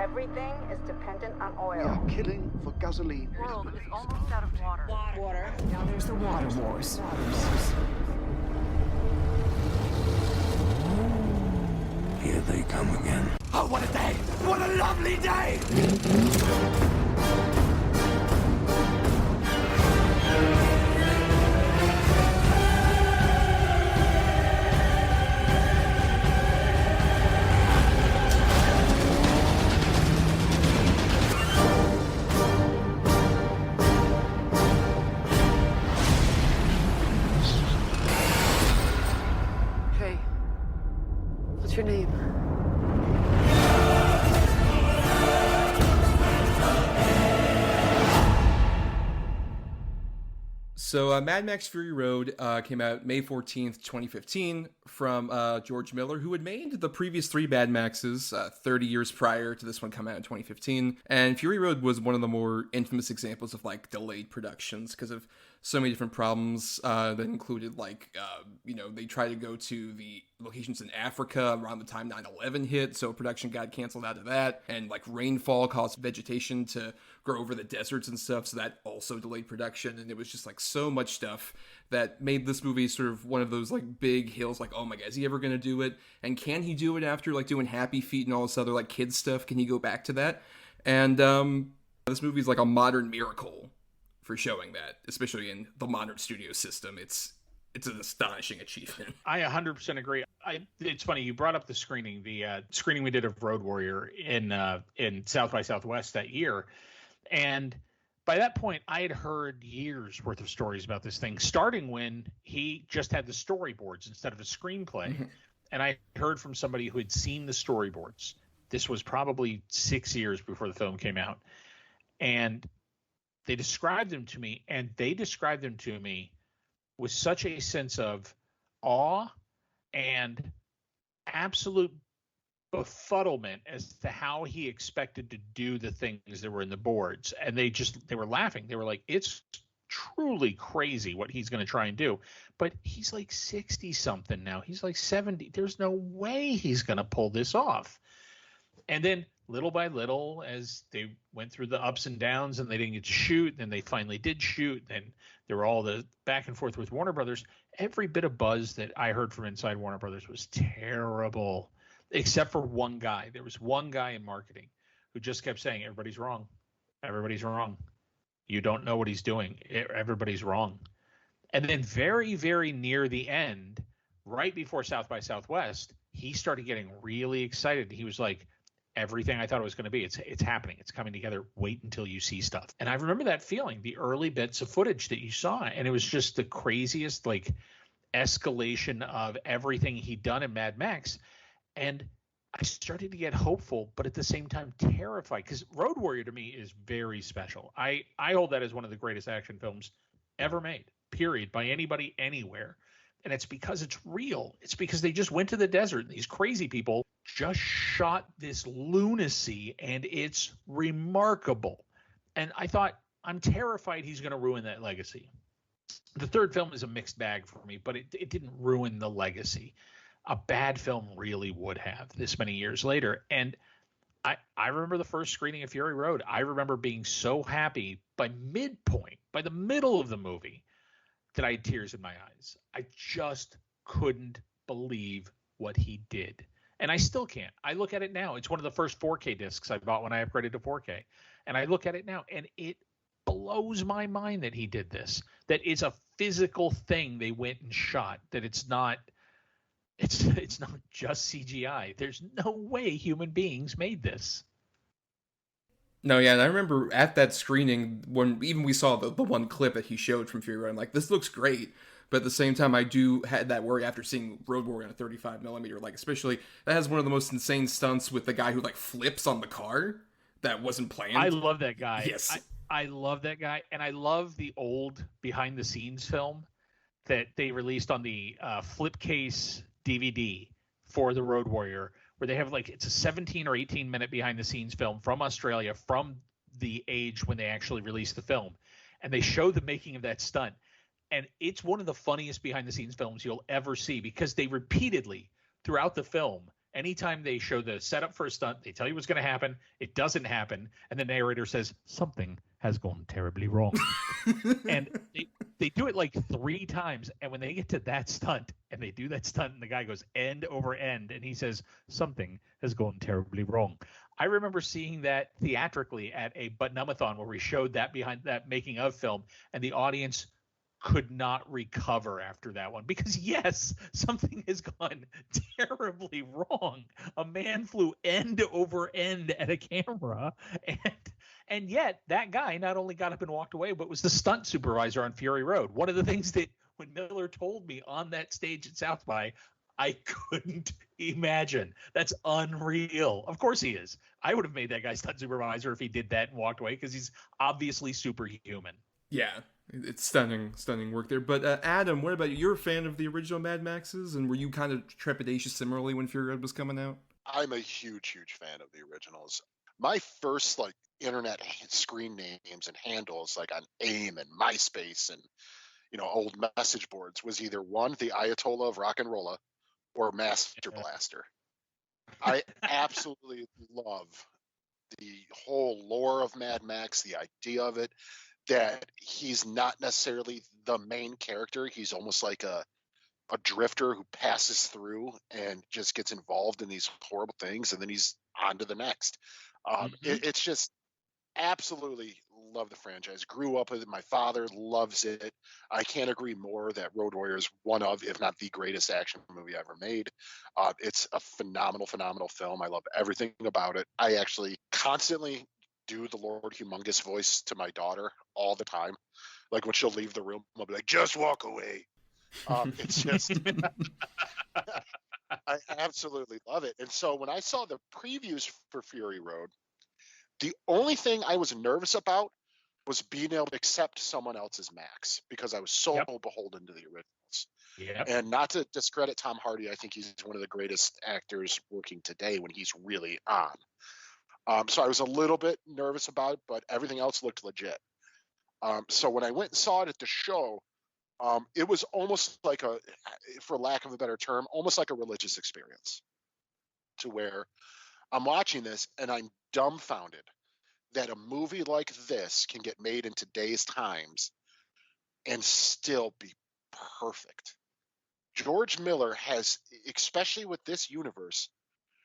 Everything is dependent on oil. We are killing for gasoline. The world is almost out of water. Water. Now there's the water wars. Here they come again. Oh, what a day! What a lovely day! Hey, what's your name? So Mad Max Fury Road came out May 14th, 2015. from George Miller, who had made the previous 3 Mad Maxes 30 years prior to this one coming out in 2015. And Fury Road was one of the more infamous examples of like delayed productions because of so many different problems that included like, they tried to go to the locations in Africa around the time 9/11 hit, so production got canceled out of that, and like rainfall caused vegetation to grow over the deserts and stuff, so that also delayed production, and it was just like so much stuff that made this movie sort of one of those like big hills, like, oh my god, is he ever gonna do it? And can he do it after like doing Happy Feet and all this other like kids stuff? Can he go back to that? And this movie is like a modern miracle for showing that, especially in the modern studio system. It's an astonishing achievement. I 100% agree. It's funny you brought up the screening we did of Road Warrior in South by Southwest that year, and by that point I had heard years worth of stories about this thing, starting when he just had the storyboards instead of a screenplay. Mm-hmm. And I heard from somebody who had seen the storyboards. This was probably 6 years before the film came out, and they described them to me, with such a sense of awe and absolute befuddlement as to how he expected to do the things that were in the boards. And they were laughing. They were like, it's truly crazy what he's going to try and do. But he's like 60 something now. He's like 70. There's no way he's going to pull this off. And then little by little, as they went through the ups and downs and they didn't get to shoot, then they finally did shoot, then there were all the back and forth with Warner Brothers. Every bit of buzz that I heard from inside Warner Brothers was terrible, except for one guy. There was one guy in marketing who just kept saying, everybody's wrong. Everybody's wrong. You don't know what he's doing. Everybody's wrong. And then very, very near the end, right before South by Southwest, he started getting really excited. He was like, everything I thought it was going to be, it's happening. It's coming together. Wait until you see stuff. And I remember that feeling, the early bits of footage that you saw. And it was just the craziest like escalation of everything he'd done in Mad Max. And I started to get hopeful, but at the same time terrified, because Road Warrior to me is very special. I hold that as one of the greatest action films ever made, period, by anybody anywhere. And it's because it's real. It's because they just went to the desert and these crazy people just shot this lunacy, and it's remarkable. And I thought, I'm terrified he's going to ruin that legacy. The third film is a mixed bag for me, but it didn't ruin the legacy. A bad film really would have this many years later. And I remember the first screening of Fury Road. I remember being so happy by the middle of the movie, that I had tears in my eyes. I just couldn't believe what he did. And I still can't. I look at it now. It's one of the first 4K discs I bought when I upgraded to 4K. And I look at it now, and it blows my mind that he did this. That it's a physical thing they went and shot. That it's not just CGI. There's no way human beings made this. No, yeah, and I remember at that screening, when even we saw the one clip that he showed from Fury Road, I'm like, this looks great. But at the same time, I had that worry after seeing Road Warrior on a 35mm, like, especially, that has one of the most insane stunts with the guy who, like, flips on the car that wasn't planned. I love that guy. Yes. I love that guy, and I love the old behind-the-scenes film that they released on the Flipcase DVD for the Road Warrior, where they have, like, it's a 17 or 18-minute behind-the-scenes film from Australia, from the age when they actually released the film. And they show the making of that stunt. And it's one of the funniest behind-the-scenes films you'll ever see, because they repeatedly, throughout the film, anytime they show the setup for a stunt, they tell you what's going to happen, it doesn't happen, and the narrator says, something has gone terribly wrong. And they do it like 3 times, and when they get to that stunt, and they do that stunt, and the guy goes end over end, and he says, something has gone terribly wrong. I remember seeing that theatrically at a But-Numathon where we showed that behind that making of film, and the audience could not recover after that one, because yes, something has gone terribly wrong. A man flew end over end at a camera, and yet that guy not only got up and walked away, but was the stunt supervisor on Fury Road. One of the things that when Miller told me on that stage at South by, I couldn't imagine. That's unreal. Of course he is. I would have made that guy stunt supervisor if he did that and walked away, because he's obviously superhuman. Yeah. It's stunning work there. But Adam, what about you? You're a fan of the original Mad Maxes, and were you kind of trepidatious similarly when Fury Road was coming out? I'm a huge fan of the originals. My first internet screen names and handles on AIM and MySpace and old message boards was either one, the Ayatollah of Rock and Rolla, or Master Blaster. I absolutely love the whole lore of Mad Max, the idea of it, that he's not necessarily the main character. He's almost like a drifter who passes through and just gets involved in these horrible things, and then he's on to the next. It's just absolutely love the franchise. Grew up with it. My father loves it. I can't agree more that Road Warrior is one of, if not the greatest action movie ever made. It's a phenomenal film. I love everything about it. I actually constantly do the Lord Humongous voice to my daughter all the time. Like when she'll leave the room, I'll be like, just walk away. It's just, I absolutely love it. And so when I saw the previews for Fury Road, the only thing I was nervous about was being able to accept someone else's Max, because I was so beholden to the originals. And not to discredit Tom Hardy, I think he's one of the greatest actors working today when he's really on. So I was a little bit nervous about it, but everything else looked legit. So when I went and saw it at the show, it was almost like for lack of a better term, almost like a religious experience, to where I'm watching this and I'm dumbfounded that a movie like this can get made in today's times and still be perfect. George Miller has, especially with this universe,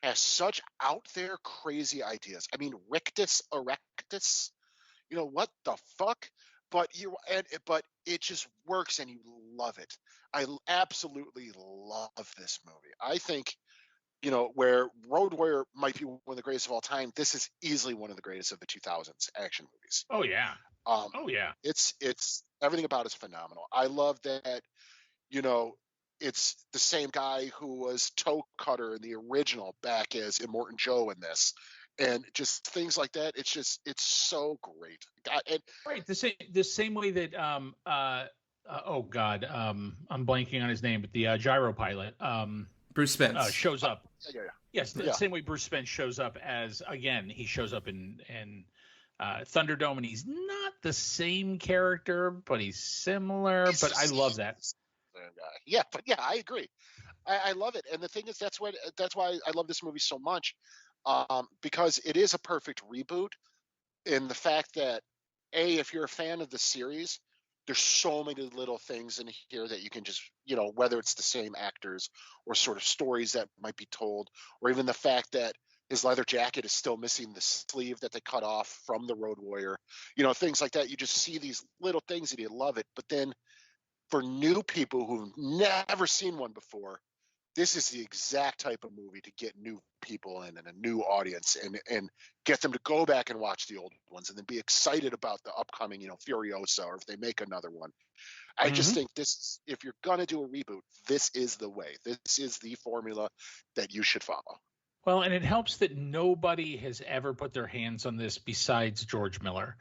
has such out there crazy ideas. I mean, Rictus Erectus, what the fuck? But it just works and you love it. I absolutely love this movie. I think, where Road Warrior might be one of the greatest of all time, this is easily one of the greatest of the 2000s action movies. Oh yeah. It's everything about it's phenomenal. I love that, it's the same guy who was Toe Cutter in the original back as Immortan Joe in this. And just things like that. It's so great. Right. The same way that I'm blanking on his name, but the gyro pilot, Bruce Spence shows up. Yeah. Yes, the same way Bruce Spence shows up he shows up in Thunderdome, and he's not the same character, but he's similar. But I love that. Yeah, I agree. I love it. And the thing is, that's why I love this movie so much. Because it is a perfect reboot in the fact that, if you're a fan of the series, there's so many little things in here that you can just, whether it's the same actors or sort of stories that might be told, or even the fact that his leather jacket is still missing the sleeve that they cut off from the Road Warrior, things like that. You just see these little things and you love it. But then for new people who've never seen one before, this is the exact type of movie to get new people in and a new audience and get them to go back and watch the old ones and then be excited about the upcoming, Furiosa, or if they make another one. I just think if you're going to do a reboot, this is the way. This is the formula that you should follow. Well, and it helps that nobody has ever put their hands on this besides George Miller.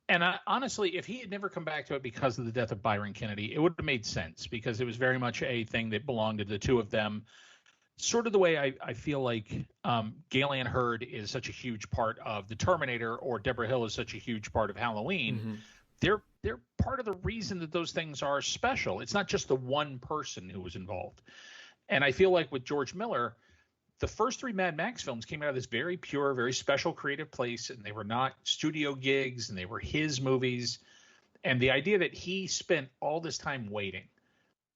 And honestly, if he had never come back to it because of the death of Byron Kennedy, it would have made sense, because it was very much a thing that belonged to the two of them. Sort of the way I feel like Gale Ann Hurd is such a huge part of The Terminator, or Deborah Hill is such a huge part of Halloween. Mm-hmm. They're part of the reason that those things are special. It's not just the one person who was involved. And I feel like with George Miller, the first three Mad Max films came out of this very pure, very special creative place, and they were not studio gigs, and they were his movies. And the idea that he spent all this time waiting,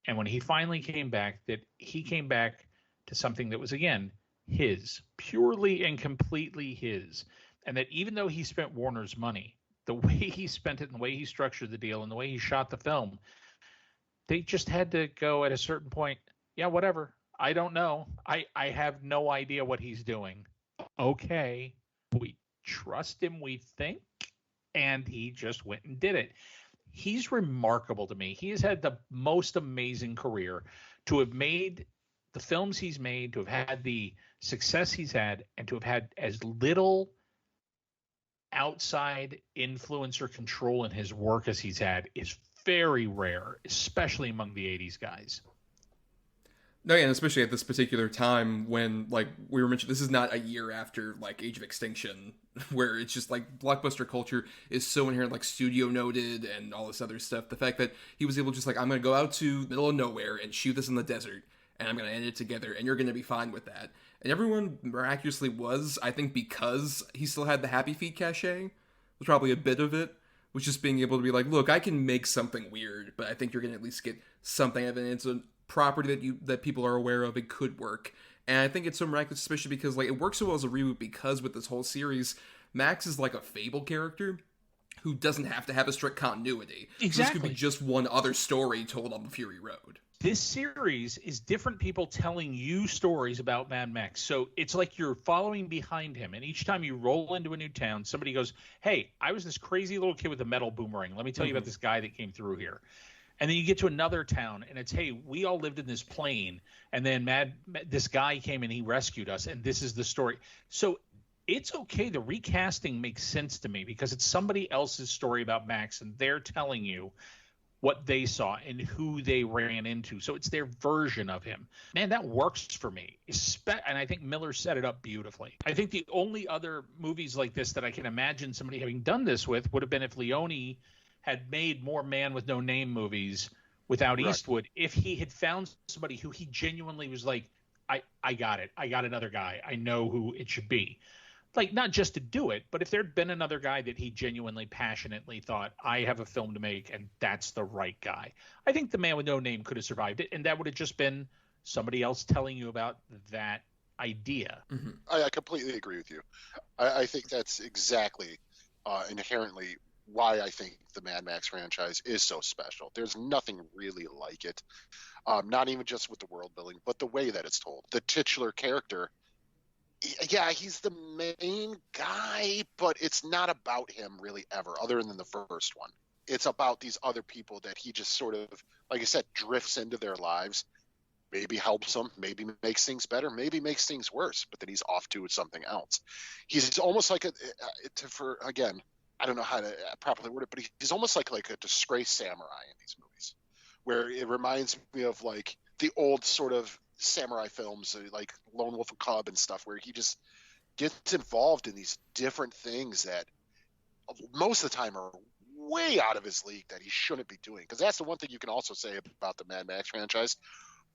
and when he finally came back, that he came back to something that was, again, his, purely and completely his. And that even though he spent Warner's money, the way he spent it and the way he structured the deal and the way he shot the film, they just had to go at a certain point, yeah, whatever. I don't know. I have no idea what he's doing. Okay. We trust him, we think. And he just went and did it. He's remarkable to me. He has had the most amazing career to have made the films he's made, to have had the success he's had, and to have had as little outside influence or control in his work as he's had is very rare, especially among the 80s guys. No, yeah, and especially at this particular time when, like, we were mentioning, this is not a year after, like, Age of Extinction, where it's just, like, blockbuster culture is so inherent, like, studio noted and all this other stuff. The fact that he was able to just, like, I'm going to go out to the middle of nowhere and shoot this in the desert, and I'm going to end it together, and you're going to be fine with that. And everyone miraculously was, I think, because he still had the Happy Feet cachet, was probably a bit of it, was just being able to be like, look, I can make something weird, but I think you're going to at least get something of it. And it's a property that people are aware of. It could work. And I think it's so miraculous, especially because, like, it works so well as a reboot because with this whole series, Max is like a fable character who doesn't have to have a strict continuity. Exactly. So this could be just one other story told on the Fury Road. This series is different people telling you stories about Mad Max. So it's like you're following behind him. And each time you roll into a new town, somebody goes, hey, I was this crazy little kid with a metal boomerang. Let me tell you about this guy that came through here. And then you get to another town, and it's, hey, we all lived in this plane, and then this guy came and he rescued us, and this is the story. So it's okay. The recasting makes sense to me because it's somebody else's story about Max, and they're telling you what they saw and who they ran into. So it's their version of him. Man, that works for me. And I think Miller set it up beautifully. I think the only other movies like this that I can imagine somebody having done this with would have been if Leone had made more Man with No Name movies without Eastwood, if he had found somebody who he genuinely was like, I got it. I got another guy. I know who it should be. Like, not just to do it, but if there'd been another guy that he genuinely, passionately thought, I have a film to make, and that's the right guy. I think The Man with No Name could have survived it, and that would have just been somebody else telling you about that idea. Mm-hmm. I completely agree with you. I think that's exactly inherently why I think the Mad Max franchise is so special. There's nothing really like it, not even just with the world building, but the way that it's told. The titular character, yeah, he's the main guy, but it's not about him really ever, other than the first one. It's about these other people that he just sort of, like I said, drifts into their lives, maybe helps them, maybe makes things better, maybe makes things worse, but then he's off to something else. He's almost like again, I don't know how to properly word it, but he's almost like a disgraced samurai in these movies, where it reminds me of like the old sort of samurai films like Lone Wolf and Cub and stuff, where he just gets involved in these different things that most of the time are way out of his league that he shouldn't be doing. Because that's the one thing you can also say about the Mad Max franchise.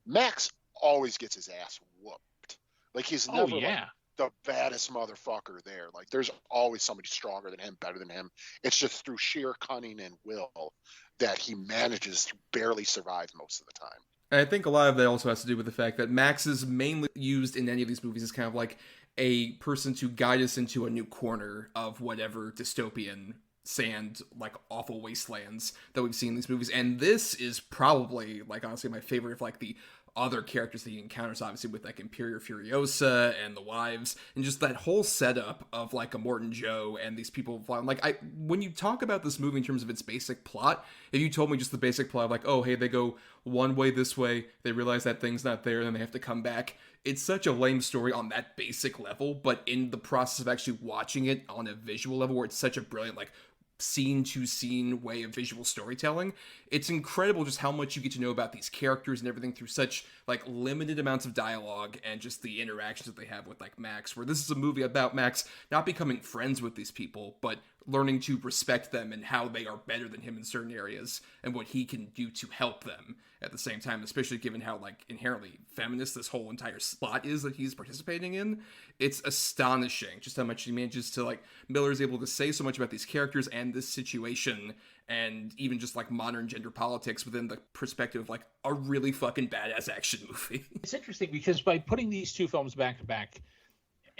Max always gets his ass whooped. Like, he's never like the baddest motherfucker there. Like, there's always somebody stronger than him, better than him. It's just through sheer cunning and will that he manages to barely survive most of the time. And I think a lot of that also has to do with the fact that Max is mainly used in any of these movies as kind of like a person to guide us into a new corner of whatever dystopian sand, like awful wastelands that we've seen in these movies. And this is probably, like, honestly my favorite of like the other characters that he encounters, obviously with like Imperia Furiosa and the wives, and just that whole setup of like a Morton Joe and these people flying. Like, when you talk about this movie in terms of its basic plot, if you told me just the basic plot of like, oh hey, they go one way this way, they realize that thing's not there, and then they have to come back, it's such a lame story on that basic level. But in the process of actually watching it on a visual level, where it's such a brilliant like scene to scene way of visual storytelling, it's incredible just how much you get to know about these characters and everything through such like limited amounts of dialogue and just the interactions that they have with like Max, where this is a movie about Max not becoming friends with these people, but learning to respect them and how they are better than him in certain areas and what he can do to help them at the same time, especially given how like inherently feminist this whole entire slot is that he's participating in. It's astonishing just how much he manages to, like, Miller's able to say so much about these characters and this situation, and even just like modern gender politics within the perspective of like a really fucking badass action movie. It's interesting because by putting these two films back to back,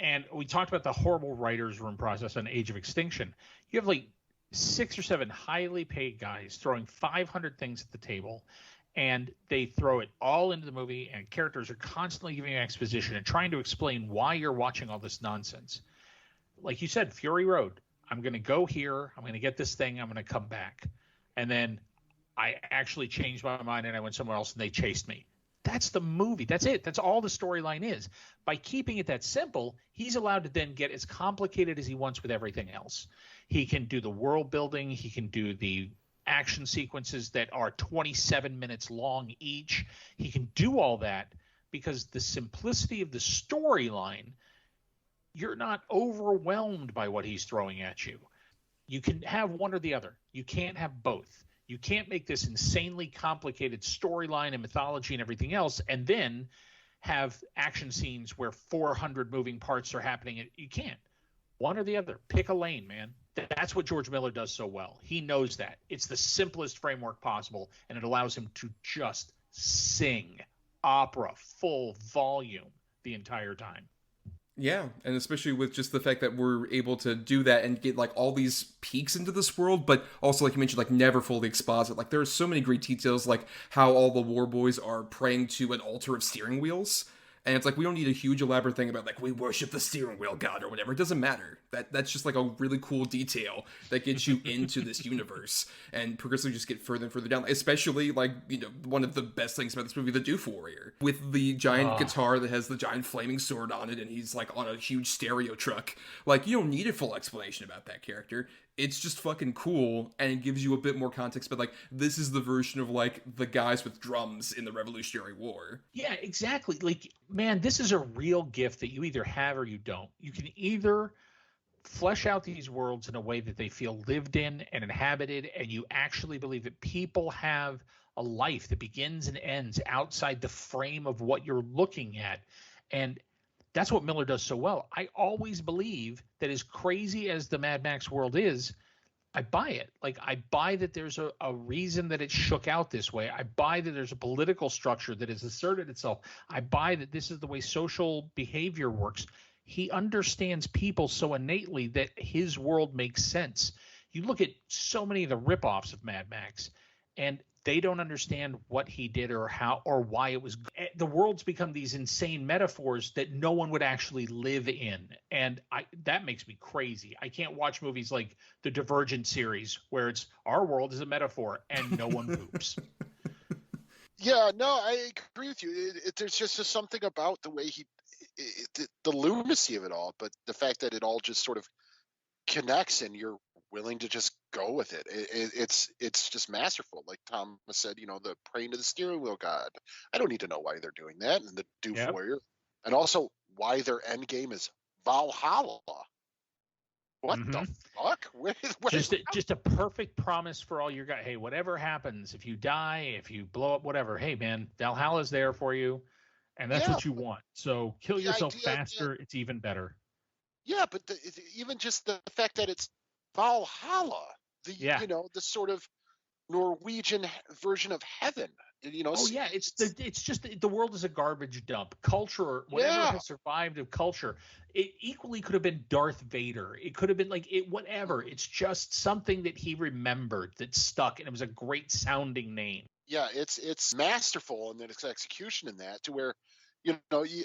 and we talked about the horrible writer's room process on Age of Extinction, you have like 6 or 7 highly paid guys throwing 500 things at the table, and they throw it all into the movie, and characters are constantly giving exposition and trying to explain why you're watching all this nonsense. Like you said, Fury Road, I'm going to go here, I'm going to get this thing, I'm going to come back. And then I actually changed my mind and I went somewhere else and they chased me. That's the movie. That's it. That's all the storyline is. By keeping it that simple, he's allowed to then get as complicated as he wants with everything else. He can do the world building. He can do the action sequences that are 27 minutes long each. He can do all that because the simplicity of the storyline, you're not overwhelmed by what he's throwing at you. You can have one or the other. You can't have both. You can't make this insanely complicated storyline and mythology and everything else and then have action scenes where 400 moving parts are happening. You can't. One or the other. Pick a lane, man. That's what George Miller does so well. He knows that. It's the simplest framework possible, and it allows him to just sing opera full volume the entire time. Yeah, and especially with just the fact that we're able to do that and get like all these peeks into this world, but also like you mentioned, like never fully exposit. Like there are so many great details, like how all the war boys are praying to an altar of steering wheels. And it's like, we don't need a huge elaborate thing about like, we worship the steering wheel god or whatever. It doesn't matter. That's just like a really cool detail that gets you into this universe and progressively just get further and further down. Especially like, you know, one of the best things about this movie, the Doof Warrior, with the giant guitar that has the giant flaming sword on it. And he's like on a huge stereo truck. Like, you don't need a full explanation about that character. It's just fucking cool, and it gives you a bit more context, but like, this is the version of like the guys with drums in the Revolutionary War. Yeah, exactly. Like, man, this is a real gift that you either have or you don't. You can either flesh out these worlds in a way that they feel lived in and inhabited, and you actually believe that people have a life that begins and ends outside the frame of what you're looking at. And that's what Miller does so well. I always believe that as crazy as the Mad Max world is, I buy it. Like, I buy that there's a reason that it shook out this way. I buy that there's a political structure that has asserted itself. I buy that this is the way social behavior works. He understands people so innately that his world makes sense. You look at so many of the ripoffs of Mad Max, and they don't understand what he did or how or why it was. The world's become these insane metaphors that no one would actually live in. And that makes me crazy. I can't watch movies like the Divergent series where it's our world is a metaphor and no one poops. Yeah, no, I agree with you. There's just something about the way the lunacy of it all, but the fact that it all just sort of connects and you're willing to just go with it. It's just masterful. Like Thomas said, you know, the praying to the steering wheel god. I don't need to know why they're doing that. And the Doof Warrior, and also why their end game is Valhalla. What the fuck? Just a perfect promise for all your guys. Hey, whatever happens, if you die, if you blow up, whatever. Hey, man, Valhalla's there for you, and that's what you want. So kill yourself faster. It's even better. Yeah, but even just the fact that it's Valhalla, you know, the sort of Norwegian version of heaven. You know, it's just the world is a garbage dump. Culture, whatever has survived of culture, it equally could have been Darth Vader. It could have been like whatever. It's just something that he remembered that stuck, and it was a great sounding name. Yeah, it's masterful in its execution in that, to where, you know, you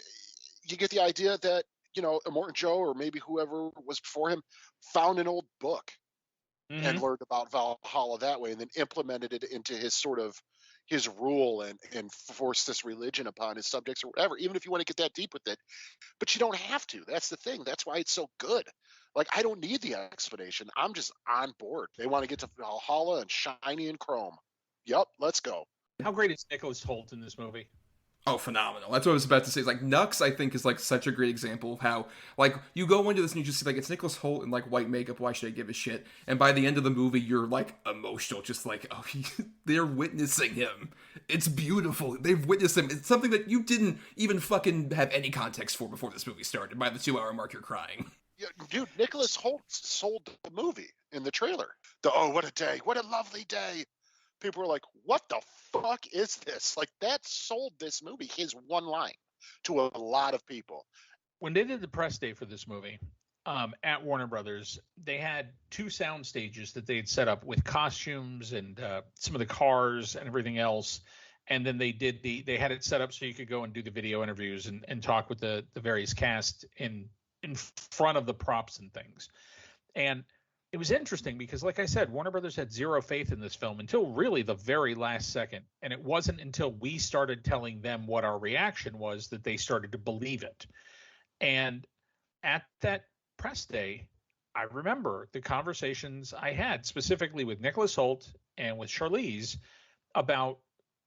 get the idea that, you know, Immortan Joe or maybe whoever was before him found an old book and learned about Valhalla that way, and then implemented it into his rule and forced this religion upon his subjects or whatever, even if you want to get that deep with it. But you don't have to. That's the thing. That's why it's so good. Like, I don't need the explanation. I'm just on board. They want to get to Valhalla and shiny and chrome. Yep, let's go. How great is Nicholas Hoult in this movie? Oh, phenomenal. That's what I was about to say. It's like, Nux, I think, is like such a great example of how, like, you go into this and you just see, like, it's Nicholas Hoult in, like, white makeup. Why should I give a shit? And by the end of the movie, you're, like, emotional. Just like, oh, they're witnessing him. It's beautiful. They've witnessed him. It's something that you didn't even fucking have any context for before this movie started. By the 2-hour mark, you're crying. Yeah, dude, Nicholas Hoult sold the movie in the trailer. What a day. What a lovely day. People were like, what the fuck is this? Like, that sold this movie, his one line, to a lot of people. When they did the press day for this movie at Warner Brothers, they had 2 sound stages that they had set up with costumes and some of the cars and everything else. And then they had it set up so you could go and do the video interviews and talk with the various cast in front of the props and things. And it was interesting because, like I said, Warner Brothers had zero faith in this film until really the very last second. And it wasn't until we started telling them what our reaction was that they started to believe it. And at that press day, I remember the conversations I had specifically with Nicholas Hoult and with Charlize about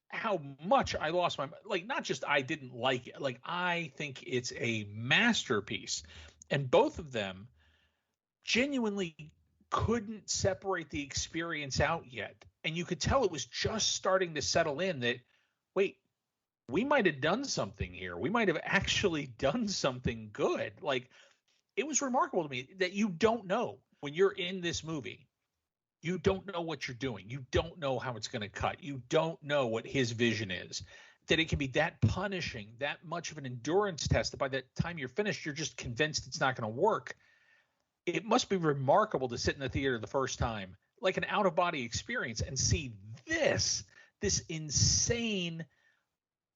how much I lost my, like, not just I didn't like it, like I think it's a masterpiece. And both of them genuinely couldn't separate the experience out yet. And you could tell it was just starting to settle in that, wait, we might have done something here. We might have actually done something good. Like, it was remarkable to me that you don't know when you're in this movie. You don't know what you're doing. You don't know how it's going to cut. You don't know what his vision is. That it can be that punishing, that much of an endurance test that by the time you're finished, you're just convinced it's not going to work. It must be remarkable to sit in the theater the first time, like an out-of-body experience, and see this insane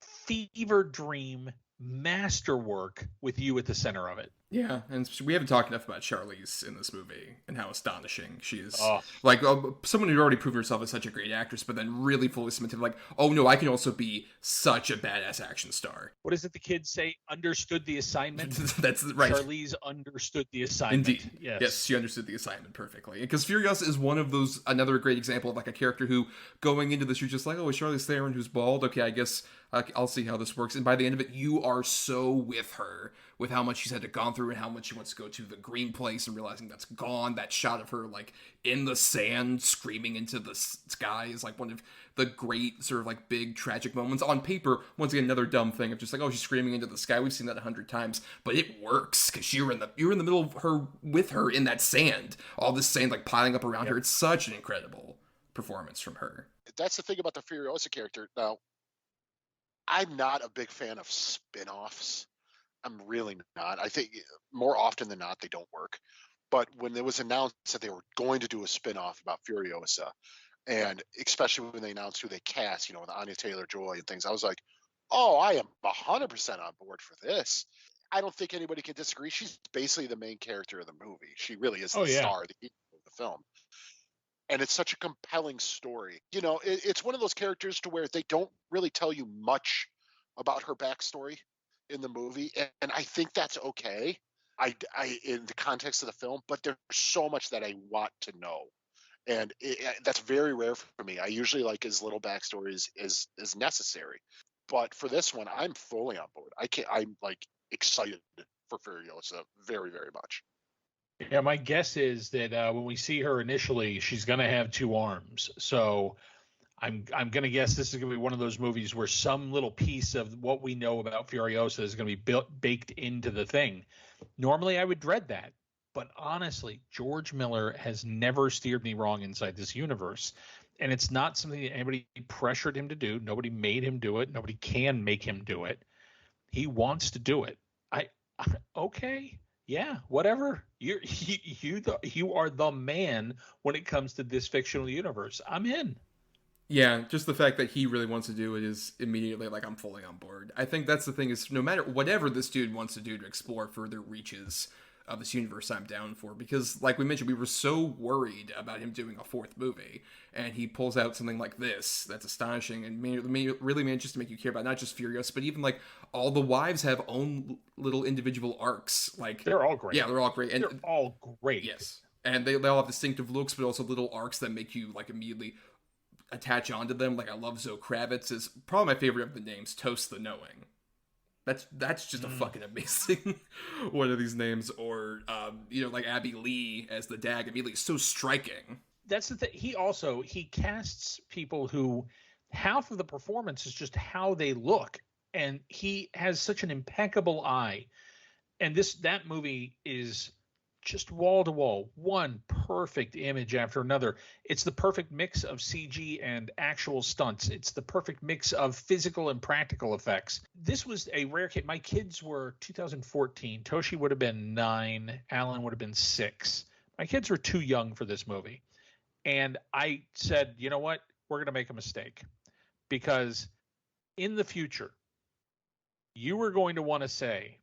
fever dream masterwork with you at the center of it. Yeah, and we haven't talked enough about Charlize in this movie and how astonishing she is. Oh. Like, someone who'd already proved herself as such a great actress, but then really fully cemented, like, oh no, I can also be such a badass action star. What is it the kids say? Understood the assignment? That's right. Charlize understood the assignment. Indeed. Yes, she understood the assignment perfectly. Because Furiosa is one of those, another great example of like a character who, going into this, you're just like, oh, is Charlize Theron who's bald? Okay, I guess I'll see how this works. And by the end of it, you are so with her, with how much she's had to gone through and how much she wants to go to the green place and realizing that's gone. That shot of her like in the sand screaming into the sky is like one of the great sort of like big tragic moments. On paper, once again, another dumb thing of just like, oh, she's screaming into the sky. We've seen that 100 times, but it works because you're in the middle of her, with her in that sand, all this sand like piling up around her. It's such an incredible performance from her. That's the thing about the Furiosa character. Now, I'm not a big fan of spin-offs. I'm really not. I think more often than not, they don't work. But when it was announced that they were going to do a spin-off about Furiosa, and especially when they announced who they cast, with Anya Taylor-Joy and things, I was like, oh, I am 100% on board for this. I don't think anybody can disagree. She's basically the main character of the movie. She really is the star, the hero of the film. And it's such a compelling story. It's one of those characters to where they don't really tell you much about her backstory in the movie, and I think that's okay. I in the context of the film, but there's so much that I want to know, and that's very rare for me. I usually like as little backstory as necessary, but for this one, I'm fully on board. I'm like excited for Furiosa very, very much. Yeah, my guess is that when we see her initially, she's going to have two arms. So I'm going to guess this is going to be one of those movies where some little piece of what we know about Furiosa is going to be baked into the thing. Normally, I would dread that. But honestly, George Miller has never steered me wrong inside this universe. And it's not something that anybody pressured him to do. Nobody made him do it. Nobody can make him do it. He wants to do it. Okay. Yeah, whatever. You are the man when it comes to this fictional universe. I'm in. Yeah, just the fact that he really wants to do it is immediately like, I'm fully on board. I think that's the thing is, no matter whatever this dude wants to do to explore further reaches of this universe, I'm down for. Because, like we mentioned, we were so worried about him doing a fourth movie, and he pulls out something like this that's astonishing and really manages to make you care about not just Furious, but even like all the wives have own little individual arcs. Like, they're all great. Yeah, they're all great. And they're all great. Yes, and they all have distinctive looks, but also little arcs that make you like immediately attach onto them. Like, I love Zoe Kravitz is probably my favorite of the names. Toast the Knowing. That's just a fucking amazing one of these names. Or like Abby Lee as the Dag immediately, so striking. That's the thing. He casts people who half of the performance is just how they look, and he has such an impeccable eye. And that movie is just wall to wall, one perfect image after another. It's the perfect mix of CG and actual stunts. It's the perfect mix of physical and practical effects. This was a rare kid. My kids were 2014. Toshi would have been 9. Alan would have been 6. My kids were too young for this movie. And I said, you know what? We're going to make a mistake. Because in the future, you were going to want to say,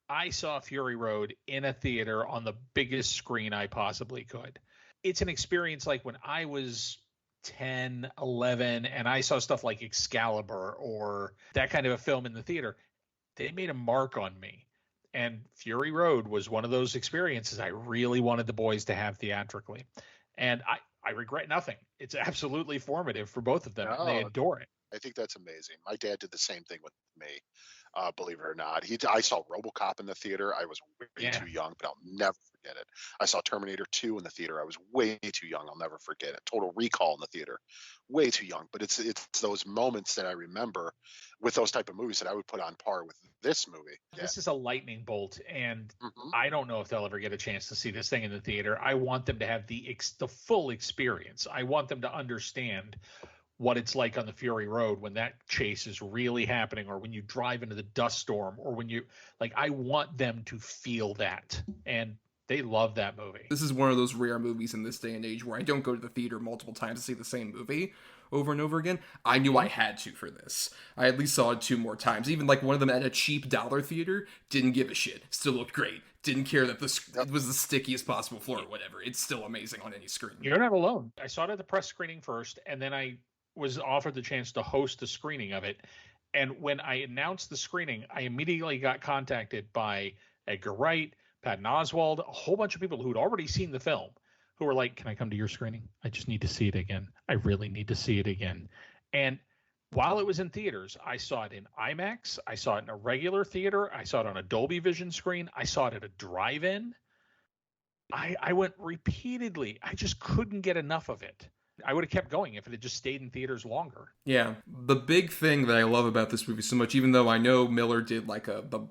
I saw Fury Road in a theater on the biggest screen I possibly could. it's an experience like when I was 10, 11, and I saw stuff like Excalibur or that kind of a film in the theater. They made a mark on me. And Fury Road was one of those experiences I really wanted the boys to have theatrically. And I regret nothing. It's absolutely formative for both of them. And they adore it. I think that's amazing. My dad did the same thing with me, believe it or not. I saw RoboCop in the theater. I was way too young, but I'll never forget it. I saw Terminator 2 in the theater. I was way too young. I'll never forget it. Total Recall in the theater. Way too young. But it's those moments that I remember with those type of movies that I would put on par with this movie. Yeah. This is a lightning bolt, and I don't know if they'll ever get a chance to see this thing in the theater. I want them to have the full experience. I want them to understand what it's like on the Fury Road when that chase is really happening, or when you drive into the dust storm, or when you I want them to feel that. And they love that movie. This is one of those rare movies in this day and age where I don't go to the theater multiple times to see the same movie over and over again. I knew I had to for this. I at least saw it 2 more times. Even one of them at a cheap dollar theater, didn't give a shit. Still looked great. Didn't care that it was the stickiest possible floor or whatever. It's still amazing on any screen. You're not alone. I saw it at the press screening first, and then I was offered the chance to host a screening of it. And when I announced the screening, I immediately got contacted by Edgar Wright, Patton Oswalt, a whole bunch of people who'd already seen the film, who were like, can I come to your screening? I just need to see it again. I really need to see it again. And while it was in theaters, I saw it in IMAX. I saw it in a regular theater. I saw it on a Dolby Vision screen. I saw it at a drive-in. I went repeatedly. I just couldn't get enough of it. I would have kept going if it had just stayed in theaters longer. Yeah. The big thing that I love about this movie so much, even though I know Miller did the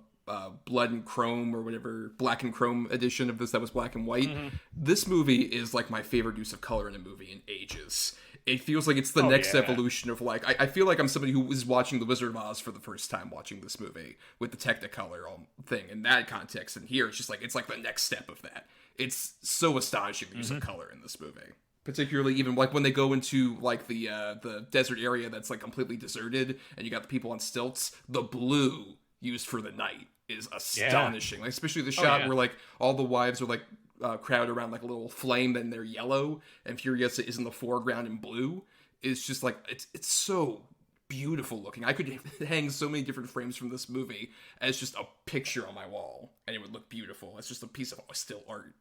blood and chrome or whatever, black and chrome edition of this that was black and white. This movie is my favorite use of color in a movie in ages. It feels like it's the next evolution of I feel like I'm somebody who was watching The Wizard of Oz for the first time watching this movie with the Technicolor thing in that context. And here it's just it's the next step of that. It's so astonishing the use of color in this movie. Particularly even when they go into the desert area that's completely deserted and you got the people on stilts, the blue used for the night is astonishing. Especially the shot where all the wives are crowded around a little flame and they're yellow and Furiosa is in the foreground in blue. It's just it's so beautiful looking. I could hang so many different frames from this movie as just a picture on my wall and it would look beautiful. It's just a piece of still art.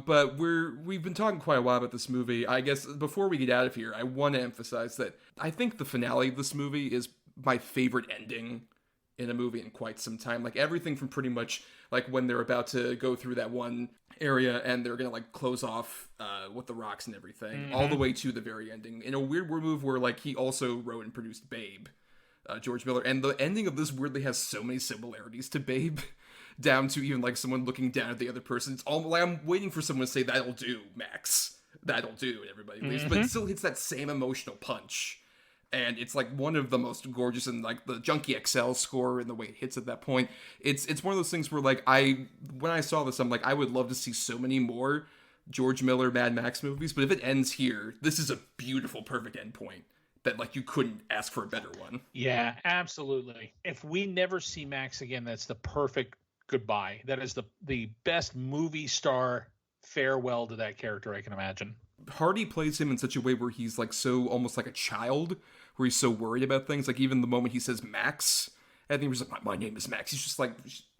But we've been talking quite a while about this movie. I guess before we get out of here, I want to emphasize that I think the finale of this movie is my favorite ending in a movie in quite some time. Everything from pretty much when they're about to go through that one area and they're gonna close off with the rocks and everything, all the way to the very ending in a weird move where he also wrote and produced Babe, George Miller, and the ending of this weirdly has so many similarities to Babe, down to even someone looking down at the other person. It's all I'm waiting for someone to say, "That'll do, Max. That'll do," and everybody leaves, but it still hits that same emotional punch. And it's one of the most gorgeous, and the Junkie XL score and the way it hits at that point. It's one of those things where when I saw this, I'm I would love to see so many more George Miller Mad Max movies. But if it ends here, this is a beautiful, perfect endpoint that you couldn't ask for a better one. Yeah, absolutely. If we never see Max again, that's the perfect goodbye. That is the best movie star farewell to that character I can imagine. Hardy plays him in such a way where he's so almost like a child, where he's so worried about things. Even the moment he says Max, I think he's my name is Max. He's just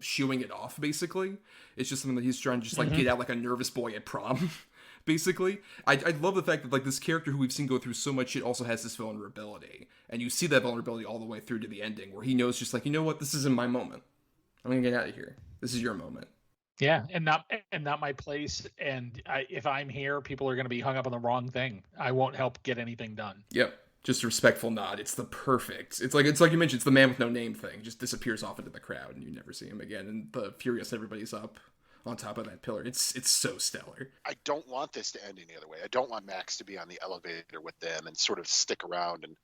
shooing it off, basically. It's just something that he's trying to just get out like a nervous boy at prom, basically. I love the fact that this character who we've seen go through so much shit also has this vulnerability. And you see that vulnerability all the way through to the ending, where he knows just you know what, this isn't my moment. I'm gonna get out of here. This is your moment. Yeah, and not my place. And if I'm here, people are going to be hung up on the wrong thing. I won't help get anything done. Yep, just a respectful nod. It's the perfect. It's like you mentioned. It's the man with no name thing. Just disappears off into the crowd, and you never see him again. And the furious everybody's up on top of that pillar. It's so stellar. I don't want this to end any other way. I don't want Max to be on the elevator with them and sort of stick around and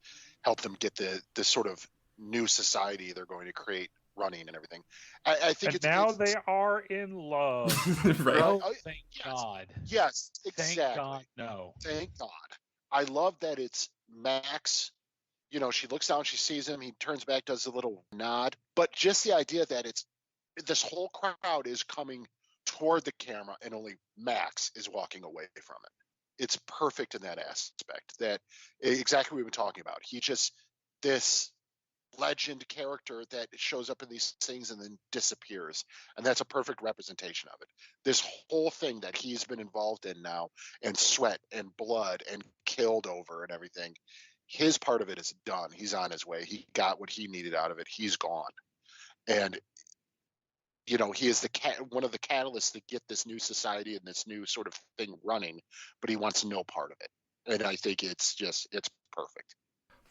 help them get the sort of new society they're going to create running and everything. I think they are in love. Right. Oh, thank God. Yes, exactly. Thank God, no. Thank God. I love that it's Max. She looks down, she sees him, he turns back, does a little nod. But just the idea that this whole crowd is coming toward the camera and only Max is walking away from it. it's perfect in that aspect. That exactly what we've been talking about. He just this legend character that shows up in these things and then disappears, and that's a perfect representation of it. This whole thing that he's been involved in now, and sweat and blood and killed over and everything, his part of it is done. He's on his way. He got what he needed out of it. He's gone. And he is one of the catalysts to get this new society and this new sort of thing running, but he wants no part of it. And I think it's perfect.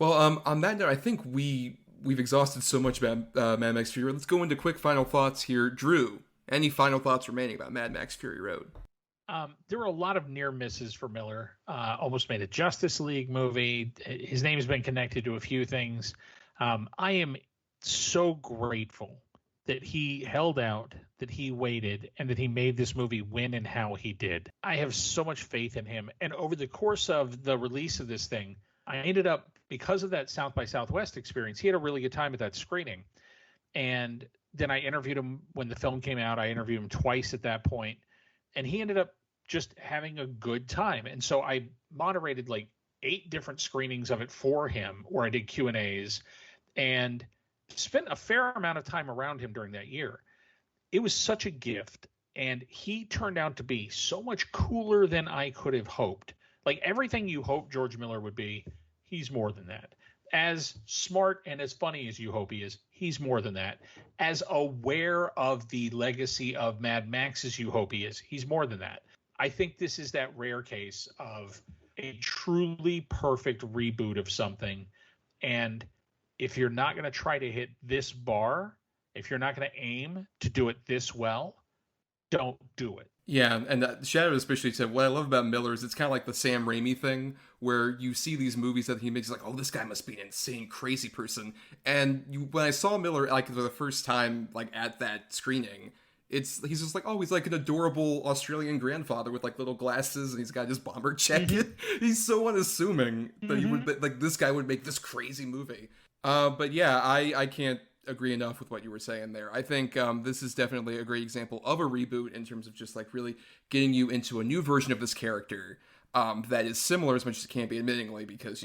Well, on that note, I think we've exhausted so much about Mad Max Fury Road. Let's go into quick final thoughts here. Drew, any final thoughts remaining about Mad Max Fury Road? There were a lot of near misses for Miller. Almost made a Justice League movie. His name has been connected to a few things. I am so grateful that he held out, that he waited, and that he made this movie win and how he did. I have so much faith in him. And over the course of the release of this thing, I ended up, because of that South by Southwest experience, he had a really good time at that screening. And then I interviewed him when the film came out. I interviewed him twice at that point, and he ended up just having a good time. And so I moderated like 8 different screenings of it for him, where I did Q&As, and spent a fair amount of time around him during that year. It was such a gift, and he turned out to be so much cooler than I could have hoped. Like everything you hope George Miller would be, he's more than that. As smart and as funny as you hope he is, he's more than that. As aware of the legacy of Mad Max as you hope he is, he's more than that. I think this is that rare case of a truly perfect reboot of something. And if you're not going to try to hit this bar, if you're not going to aim to do it this well, don't do it. Yeah, and Shadow especially said, what I love about Miller is it's kind of like the Sam Raimi thing, where you see these movies that he makes, like, oh, this guy must be an insane, crazy person. And when I saw Miller, like, for the first time, like, at that screening, he's just like, oh, he's like an adorable Australian grandfather with, like, little glasses, and he's got his bomber jacket. He's so unassuming that he would, like, this guy would make this crazy movie. But yeah, I can't agree enough with what you were saying there. I think this is definitely a great example of a reboot in terms of just like really getting you into a new version of this character that is similar as much as it can be, admittingly, because,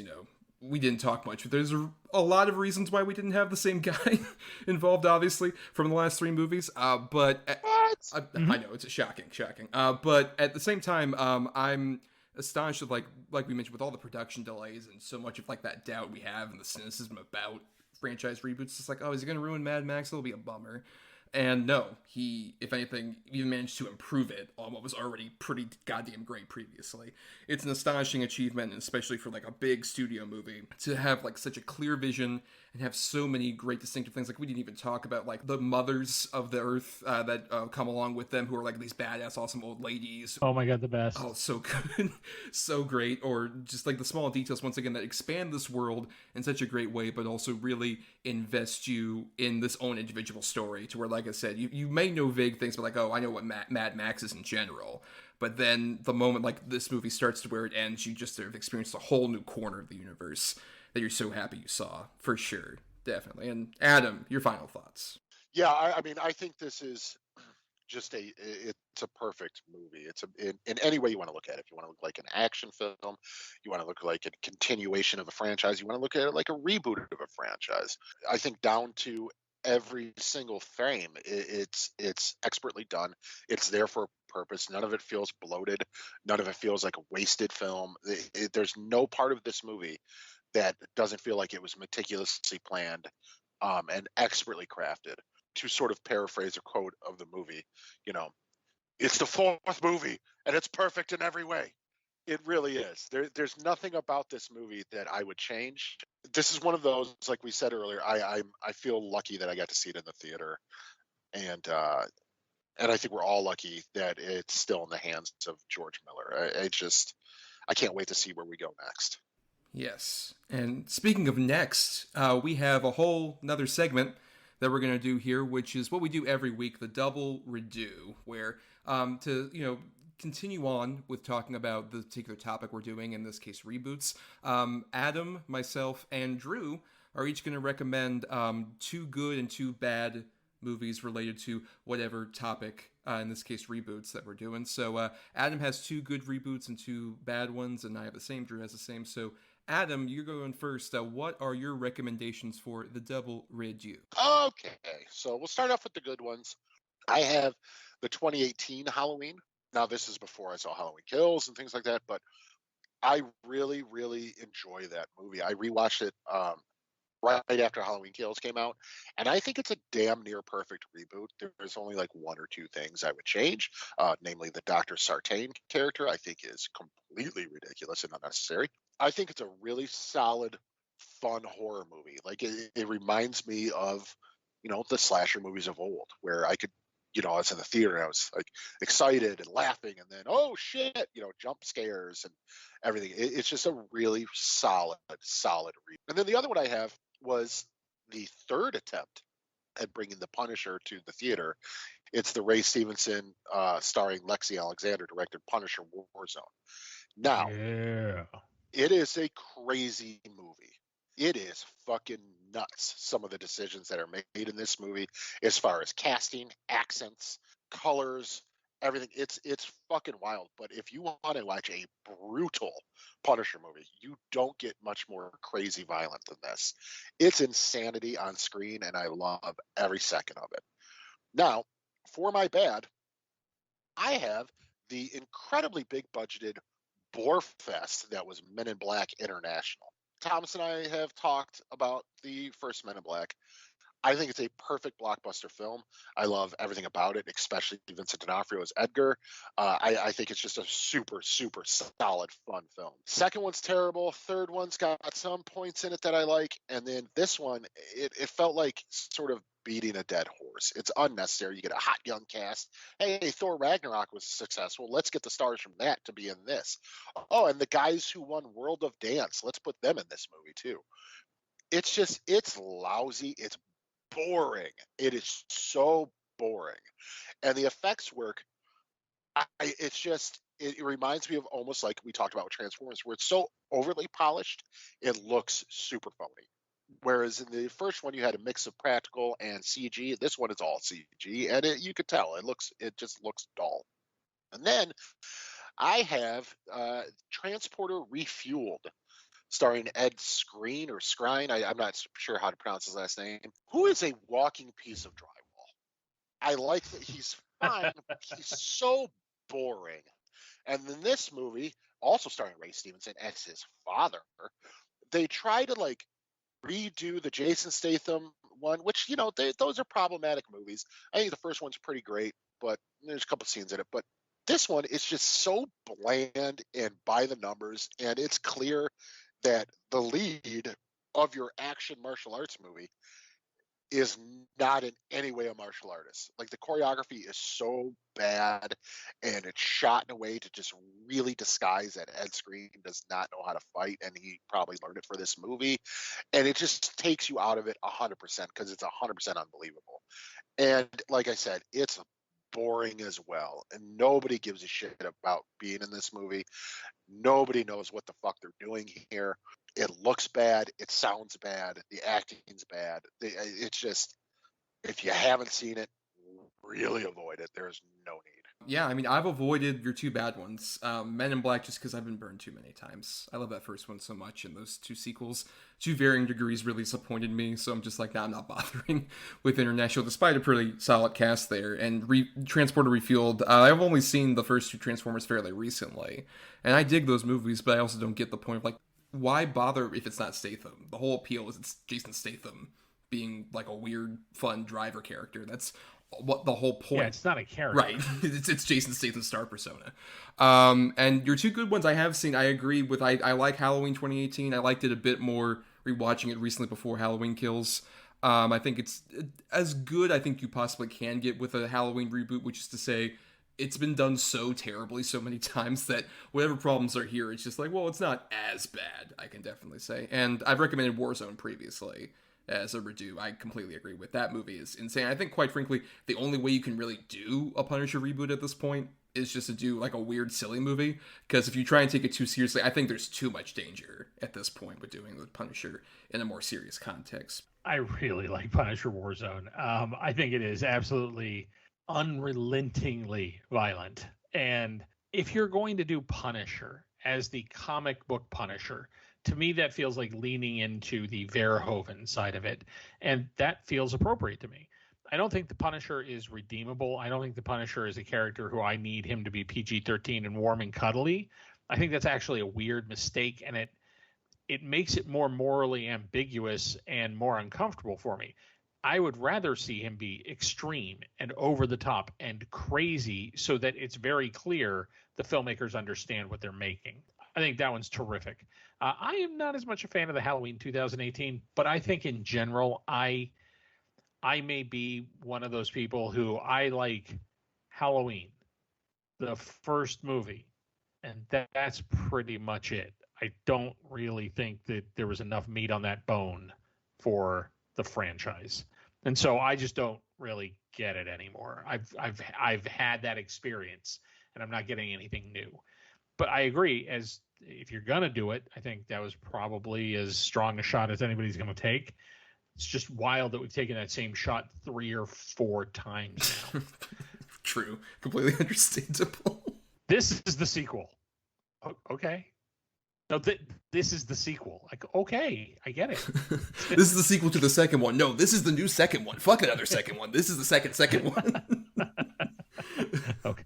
we didn't talk much, but there's a lot of reasons why we didn't have the same guy involved, obviously, from the last 3 movies. But I know, it's shocking. But at the same time, I'm astonished with, like we mentioned, with all the production delays and so much of like that doubt we have and the cynicism about franchise reboots. It's like, oh, is he going to ruin Mad Max? It'll be a bummer. And no, he, if anything, even managed to improve it on what was already pretty goddamn great previously. It's an astonishing achievement, especially for like a big studio movie, to have like such a clear vision and have so many great distinctive things. Like we didn't even talk about like the mothers of the earth that come along with them, who are like these badass, awesome old ladies. Oh my god, the best. Oh, so good. So great. Or just like the small details, once again, that expand this world in such a great way, but also really invest you in this own individual story to where, like I said, you may know vague things, but like, oh, I know what Mad Max is in general. But then the moment like this movie starts to where it ends, you just sort of experience a whole new corner of the universe that you're so happy you saw, for sure. Definitely. And Adam, your final thoughts. Yeah, I mean, I think this is just it's a perfect movie. It's in any way you want to look at it. If you want to look like an action film, you want to look like a continuation of a franchise, you want to look at it like a reboot of a franchise. I think down to every single frame, it's expertly done. It's there for a purpose. None of it feels bloated. None of it feels like a wasted film. There's no part of this movie that doesn't feel like it was meticulously planned and expertly crafted. To sort of paraphrase a quote of the movie, it's the 4th movie and it's perfect in every way. It really is. There's nothing about this movie that I would change. This is one of those, like we said earlier, I feel lucky that I got to see it in the theater, and I think we're all lucky that it's still in the hands of George Miller. I can't wait to see where we go next. Yes. And speaking of next, we have a whole another segment that we're going to do here, which is what we do every week, the Double Redo, where to continue on with talking about the particular topic we're doing, in this case reboots, Adam, myself, and Drew are each going to recommend 2 good and 2 bad movies related to whatever topic in this case reboots that we're doing. So Adam has 2 good reboots and 2 bad ones, and I have the same. Drew has the same. So Adam, you're going first. What are your recommendations for The Devil Rid You? Okay, so we'll start off with the good ones. I have the 2018 Halloween. Now, this is before I saw Halloween Kills and things like that, but I really, really enjoy that movie. I rewatched it right after Halloween Kills came out, and I think it's a damn near perfect reboot. There's only like 1 or 2 things I would change, namely the Dr. Sartain character. I think is completely ridiculous and unnecessary. I think it's a really solid, fun horror movie. Like it reminds me of, the slasher movies of old, where I could, I was in the theater and I was like excited and laughing, and then oh shit, jump scares and everything. It's just a really solid read. And then the other one I have was the 3rd attempt at bringing the Punisher to the theater. It's the Ray Stevenson starring Lexi Alexander directed Punisher Warzone. Now, it is a crazy movie. It is fucking nuts, some of the decisions that are made in this movie as far as casting, accents, colors, everything. It's fucking wild. But if you want to watch a brutal Punisher movie, you don't get much more crazy violent than this. It's insanity on screen, and I love every second of it. Now, for my bad, I have the incredibly big budgeted Bore Fest that was Men in Black International. Thomas and I have talked about the first Men in Black. I think it's a perfect blockbuster film. I love everything about it, especially Vincent D'Onofrio as Edgar. I think it's just a super, super solid, fun film. Second one's terrible. Third one's got some points in it that I like. And then this one, it felt like sort of beating a dead horse. It's unnecessary. You get a hot young cast. Hey, Thor Ragnarok was successful. Let's get the stars from that to be in this. Oh, and the guys who won World of Dance, let's put them in this movie too. It's lousy. It's boring. It is so boring. And the effects work, it reminds me of almost like we talked about with Transformers, where it's so overly polished, it looks super phony. Whereas in the first one, you had a mix of practical and CG. This one is all CG, and you could tell it just looks dull. And then I have Transporter Refueled, starring Ed Skrein or Skrine. I'm not sure how to pronounce his last name. Who is a walking piece of drywall. I like that he's fine. He's so boring. And in this movie, also starring Ray Stevenson as his father, they try to redo the Jason Statham one, which, those are problematic movies. I think the first one's pretty great, but there's a couple scenes in it. But this one is just so bland and by the numbers, and it's clear that the lead of your action martial arts movie is not in any way a martial artist. Like, the choreography is so bad, and it's shot in a way to just really disguise that Ed Skrein does not know how to fight, and he probably learned it for this movie. And it just takes you out of it 100% because it's 100% unbelievable. And like I said, it's boring as well, and nobody gives a shit about being in this movie. Nobody knows what the fuck they're doing here. It looks bad. It sounds bad. The acting's bad. It's just, if you haven't seen it, really avoid it. There's no need. Yeah, I mean, I've avoided your 2 bad ones. Men in Black, just because I've been burned too many times. I love that first one so much, and those 2 sequels, to varying degrees, really disappointed me. So I'm just like, nah, I'm not bothering with International, despite a pretty solid cast there. And Transporter Refueled, I've only seen the first 2 Transformers fairly recently, and I dig those movies, but I also don't get the point of why bother if it's not Statham? The whole appeal is it's Jason Statham being like a weird, fun driver character. That's what the whole point. Yeah, it's not a character. Right. it's Jason Statham's star persona. And your 2 good ones I have seen, I agree with. I like Halloween 2018. I liked it a bit more rewatching it recently before Halloween Kills. I think it's as good I think you possibly can get with a Halloween reboot, which is to say, it's been done so terribly so many times that whatever problems are here, it's just like, well, it's not as bad, I can definitely say. And I've recommended Warzone previously as a redo. I completely agree with that movie. Is insane. I think, quite frankly, the only way you can really do a Punisher reboot at this point is just to do a weird, silly movie. Because if you try and take it too seriously, I think there's too much danger at this point with doing the Punisher in a more serious context. I really like Punisher Warzone. I think it is absolutely unrelentingly violent. And if you're going to do Punisher as the comic book Punisher, to me that feels like leaning into the Verhoeven side of it, and that feels appropriate to me. I don't think the Punisher is redeemable. I don't think the Punisher is a character who I need him to be PG-13 and warm and cuddly. I think that's actually a weird mistake, and it makes it more morally ambiguous and more uncomfortable for me. I would rather see him be extreme and over the top and crazy so that it's very clear the filmmakers understand what they're making. I think that one's terrific. I am not as much a fan of the Halloween 2018, but I think in general, I may be one of those people who I like Halloween, the first movie, and that's pretty much it. I don't really think that there was enough meat on that bone for the franchise. And so I just don't really get it anymore. I've had that experience and I'm not getting anything new. But I agree, as if you're going to do it, I think that was probably as strong a shot as anybody's going to take. It's just wild that we've taken that same shot 3 or 4 times now. True. Completely understandable. This is the sequel. Okay. No, this is the sequel. Like, okay, I get it. This is the sequel to the second one. No, this is the new second one. Fuck another second one. This is the second one. Okay.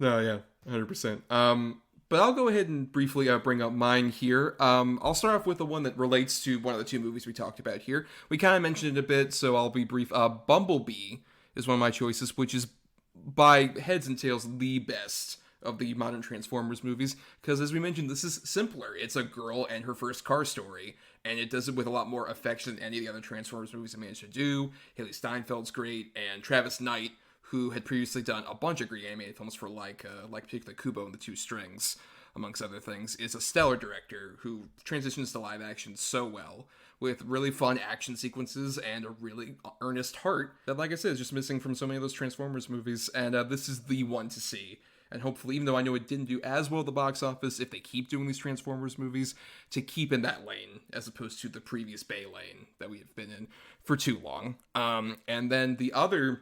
No, yeah, 100%. But I'll go ahead and briefly bring up mine here. I'll start off with the one that relates to one of the 2 movies we talked about here. We kind of mentioned it a bit, so I'll be brief. Bumblebee is one of my choices, which is by heads and tails the best of the modern Transformers movies, because as we mentioned, this is simpler. It's a girl and her first car story, and it does it with a lot more affection than any of the other Transformers movies it managed to do. Haley Steinfeld's great, and Travis Knight, who had previously done a bunch of great animated films for like particularly Kubo and the Two Strings, amongst other things, is a stellar director who transitions to live action so well, with really fun action sequences and a really earnest heart that, like I said, is just missing from so many of those Transformers movies, and this is the one to see. And hopefully, even though I know it didn't do as well at the box office, if they keep doing these Transformers movies, to keep in that lane, as opposed to the previous Bay lane that we have been in for too long. And then the other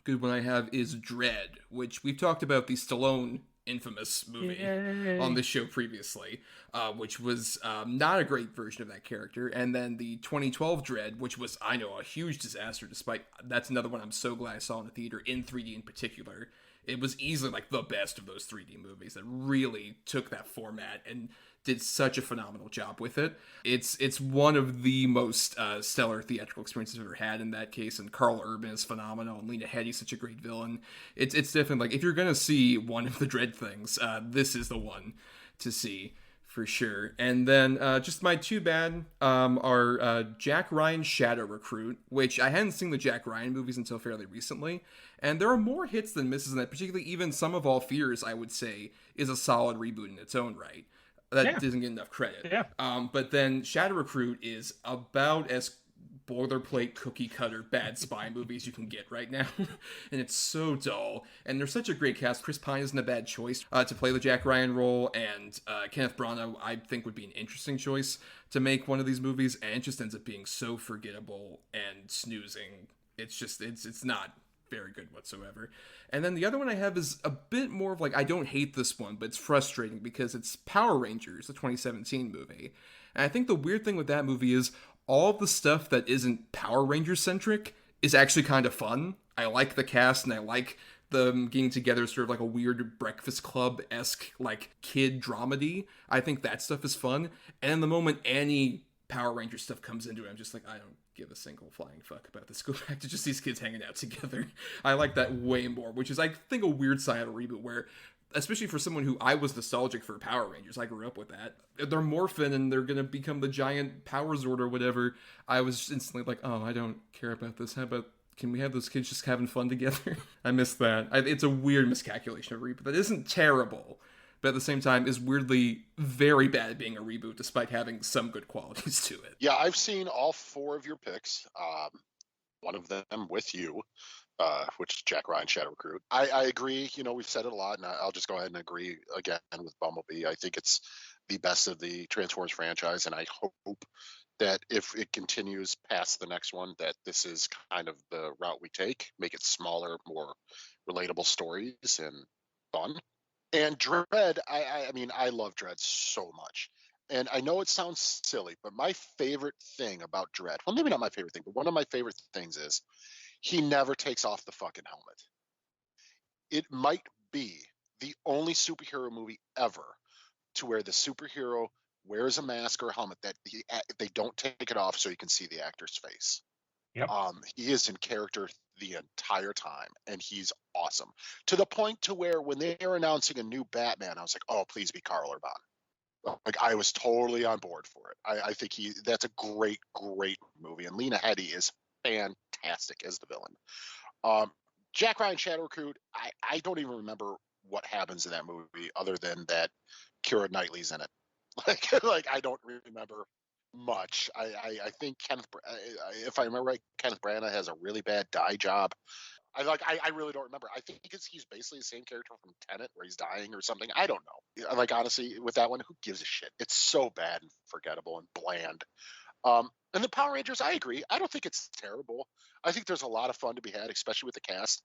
good one I have is Dread, which we've talked about, the Stallone infamous movie on this show previously, which was not a great version of that character. And then the 2012 Dread, which was, I know, a huge disaster, despite that's another one I'm so glad I saw in the theater, in 3D in particular. It was easily like the best of those 3D movies that really took that format and did such a phenomenal job with it. It's one of the most stellar theatrical experiences I've ever had in that case, and Carl Urban is phenomenal, and Lena Headey's such a great villain. It's definitely, like, if you're gonna see one of the Dread things, this is the one to see for sure. And then just my 2 bad are Jack Ryan's Shadow Recruit, which I hadn't seen the Jack Ryan movies until fairly recently, and there are more hits than misses in that, particularly even Some of All Fears, I would say, is a solid reboot in its own right. That doesn't get enough credit. Yeah. But then Shadow Recruit is about as boilerplate cookie cutter bad spy movies you can get right now. And it's so dull. And they're such a great cast. Chris Pine isn't a bad choice to play the Jack Ryan role. And Kenneth Branagh, I think, would be an interesting choice to make one of these movies. And it just ends up being so forgettable and snoozing. It's just, it's not very good whatsoever. And then the other one I have is a bit more of like, I don't hate this one, but it's frustrating because it's Power Rangers, the 2017 movie. And I think the weird thing with that movie is all of the stuff that isn't Power Ranger centric is actually kind of fun. I like the cast and I like them getting together, sort of like a weird Breakfast Club-esque like kid dramedy. I think that stuff is fun. And the moment any Power Ranger stuff comes into it, I'm just like, I don't give a single flying fuck about this. Go back to just these kids hanging out together. I like that way more, which is, I think, a weird sign of a reboot where, especially for someone who I was nostalgic for Power Rangers, I grew up with that. They're morphing and they're going to become the giant Power Zord or whatever. I was instantly like, oh, I don't care about this. How about, can we have those kids just having fun together? I miss that. It's a weird miscalculation of a reboot that isn't terrible, but at the same time is weirdly very bad at being a reboot, despite having some good qualities to it. Yeah, I've seen all 4 of your picks. One of them with you, which is Jack Ryan, Shadow Recruit. I agree. You know, we've said it a lot, and I'll just go ahead and agree again with Bumblebee. I think it's the best of the Transformers franchise, and I hope that if it continues past the next one, that this is kind of the route we take. Make it smaller, more relatable stories and fun. And Dread, I mean, I love Dread so much. And I know it sounds silly, but my favorite thing about Dread, well, maybe not my favorite thing, but one of my favorite things is he never takes off the fucking helmet. It might be the only superhero movie ever to where the superhero wears a mask or a helmet that they don't take it off so you can see the actor's face. Yep. He is in character the entire time, and he's awesome. To the point to where when they are announcing a new Batman, I was like, oh, please be Karl Urban. Like, I was totally on board for it. I think that's a great, great movie. And Lena Headey is fantastic as the villain. Jack Ryan Shadow Recruit, I don't even remember what happens in that movie other than that Keira Knightley's in it. Like I don't remember much. I think if I remember right, Kenneth Branagh has a really bad dye job. I really don't remember. I think he's basically the same character from Tenet where he's dying or something. I don't know. Like, honestly, with that one, who gives a shit? It's so bad and forgettable and bland. And the Power Rangers, I agree. I don't think it's terrible. I think there's a lot of fun to be had, especially with the cast.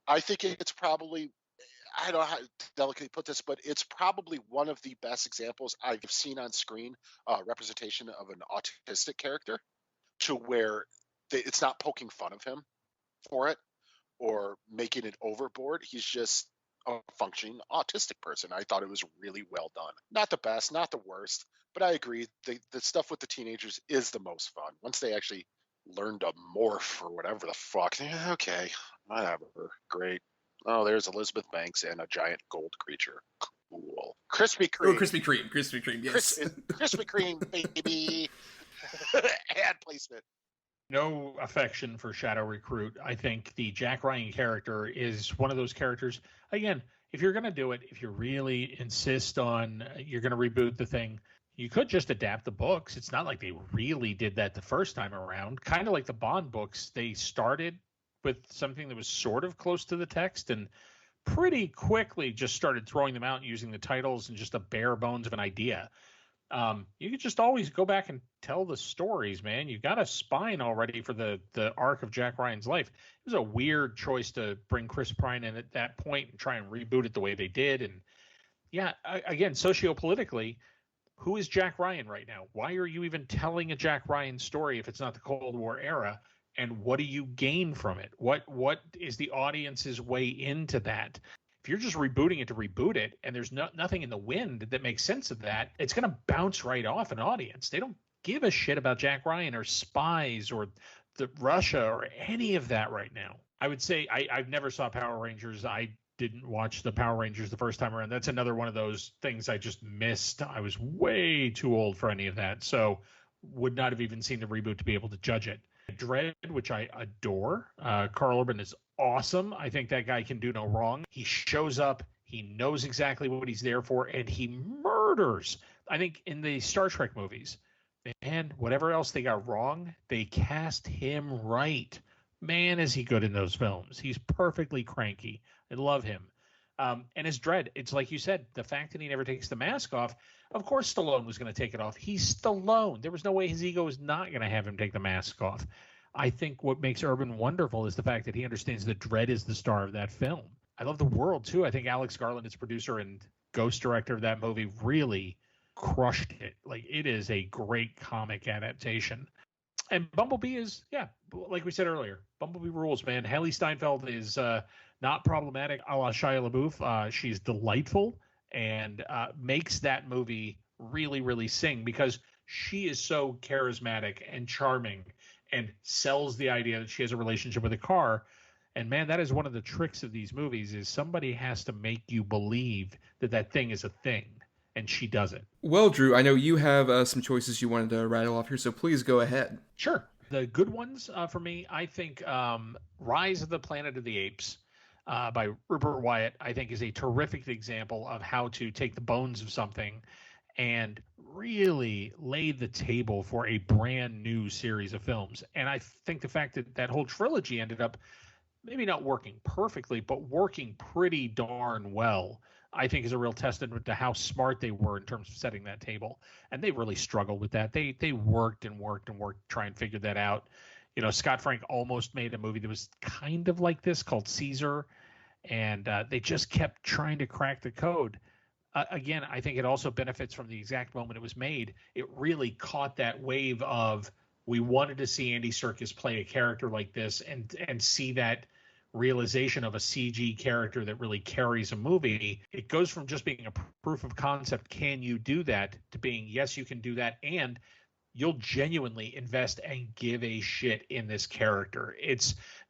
I think it's probably, I don't know how to delicately put this, but it's probably one of the best examples I've seen on screen, representation of an autistic character, to where it's not poking fun of him for it or making it overboard. He's just a functioning autistic person. I thought it was really well done. Not the best, not the worst, but I agree. The stuff with the teenagers is the most fun. Once they actually learn to morph or whatever the fuck, okay, whatever, great. Oh, there's Elizabeth Banks and a giant gold creature. Cool. Krispy Kreme. Oh, Krispy Kreme, yes. Krispy Kreme, baby. Ad placement. No affection for Shadow Recruit. I think the Jack Ryan character is one of those characters. Again, if you're going to do it, if you really insist on you're going to reboot the thing, you could just adapt the books. It's not like they really did that the first time around. Kind of like the Bond books, they started with something that was sort of close to the text and pretty quickly just started throwing them out using the titles and just the bare bones of an idea. You could just always go back and tell the stories, man. You've got a spine already for the arc of Jack Ryan's life. It was a weird choice to bring Chris Pine in at that point and try and reboot it the way they did. And yeah, again, sociopolitically, who is Jack Ryan right now? Why are you even telling a Jack Ryan story if it's not the Cold War era? And what do you gain from it? What is the audience's way into that? If you're just rebooting it to reboot it, and there's nothing in the wind that makes sense of that, it's going to bounce right off an audience. They don't give a shit about Jack Ryan or spies or the Russia or any of that right now. I would say I've never saw Power Rangers. I didn't watch the Power Rangers the first time around. That's another one of those things I just missed. I was way too old for any of that, so would not have even seen the reboot to be able to judge it. Dread, which I adore. Karl Urban is awesome. I think that guy can do no wrong. He shows up. He knows exactly what he's there for, and he murders. I think in the Star Trek movies, man, whatever else they got wrong, they cast him right. Man, is he good in those films. He's perfectly cranky. I love him. And as Dread, it's like you said, the fact that he never takes the mask off, of course Stallone was going to take it off. He's Stallone. There was no way his ego was not going to have him take the mask off. I think what makes Urban wonderful is the fact that he understands that Dread is the star of that film. I love the world, too. I think Alex Garland, its producer and ghost director of that movie, really crushed it. Like, it is a great comic adaptation. And Bumblebee is, yeah, like we said earlier, Bumblebee rules, man. Haley Steinfeld is not problematic a la Shia LaBeouf. She's delightful and makes that movie really, really sing because she is so charismatic and charming and sells the idea that she has a relationship with a car. And man, that is one of the tricks of these movies is somebody has to make you believe that that thing is a thing. And she does it. Well, Drew, I know you have some choices you wanted to rattle off here, so please go ahead. Sure. The good ones for me, I think Rise of the Planet of the Apes by Rupert Wyatt, I think is a terrific example of how to take the bones of something and really lay the table for a brand new series of films. And I think the fact that that whole trilogy ended up maybe not working perfectly, but working pretty darn well I think is a real testament to how smart they were in terms of setting that table. And they really struggled with that. They worked and worked and worked to try and figure that out. You know, Scott Frank almost made a movie that was kind of like this called Caesar, and they just kept trying to crack the code. Again, I think it also benefits from the exact moment it was made. It really caught that wave of, we wanted to see Andy Serkis play a character like this and see that realization of a CG character that really carries a movie. It goes from just being a proof of concept, can you do that, to being, yes, you can do that, and you'll genuinely invest and give a shit in this character.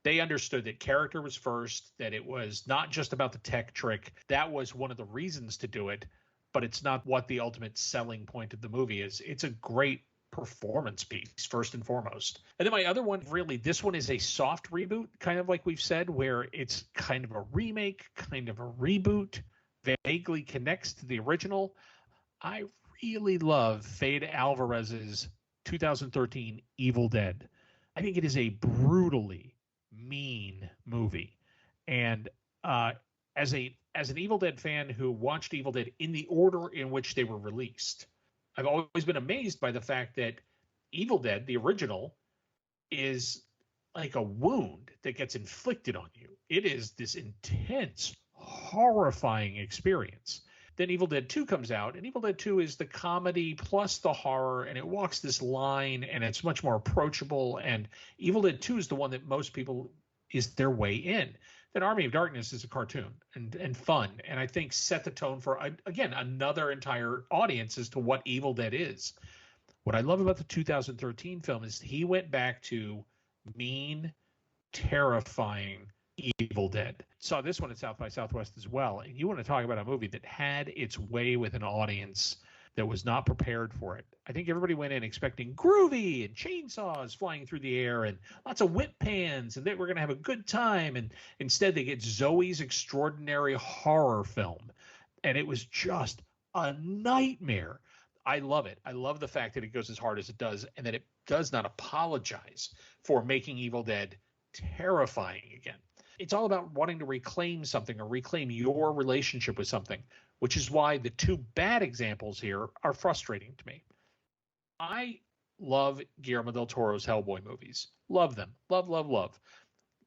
They understood that character was first, that it was not just about the tech trick. That was one of the reasons to do it, but it's not what the ultimate selling point of the movie is. It's a great performance piece, first and foremost. And then my other one, really, this one is a soft reboot, kind of like we've said, where it's kind of a remake, kind of a reboot, vaguely connects to the original. I really love Fede Alvarez's 2013 Evil Dead. I think it is a brutally mean movie. And as an Evil Dead fan who watched Evil Dead in the order in which they were released, I've always been amazed by the fact that Evil Dead, the original, is like a wound that gets inflicted on you. It is this intense, horrifying experience. Then Evil Dead 2 comes out, and Evil Dead 2 is the comedy plus the horror, and it walks this line, and it's much more approachable. And Evil Dead 2 is the one that most people is their way in. Then Army of Darkness is a cartoon and fun, and I think set the tone for, again, another entire audience as to what Evil Dead is. What I love about the 2013 film is he went back to mean, terrifying Evil Dead. Saw this one at South by Southwest as well, and you want to talk about a movie that had its way with an audience that was not prepared for it. I think everybody went in expecting groovy and chainsaws flying through the air and lots of whip pans, and that we're going to have a good time. And instead they get Zoe's extraordinary horror film. And it was just a nightmare. I love it. I love the fact that it goes as hard as it does, and that it does not apologize for making Evil Dead terrifying again. It's all about wanting to reclaim something or reclaim your relationship with something, which is why the two bad examples here are frustrating to me. I love Guillermo del Toro's Hellboy movies. Love them. Love, love, love.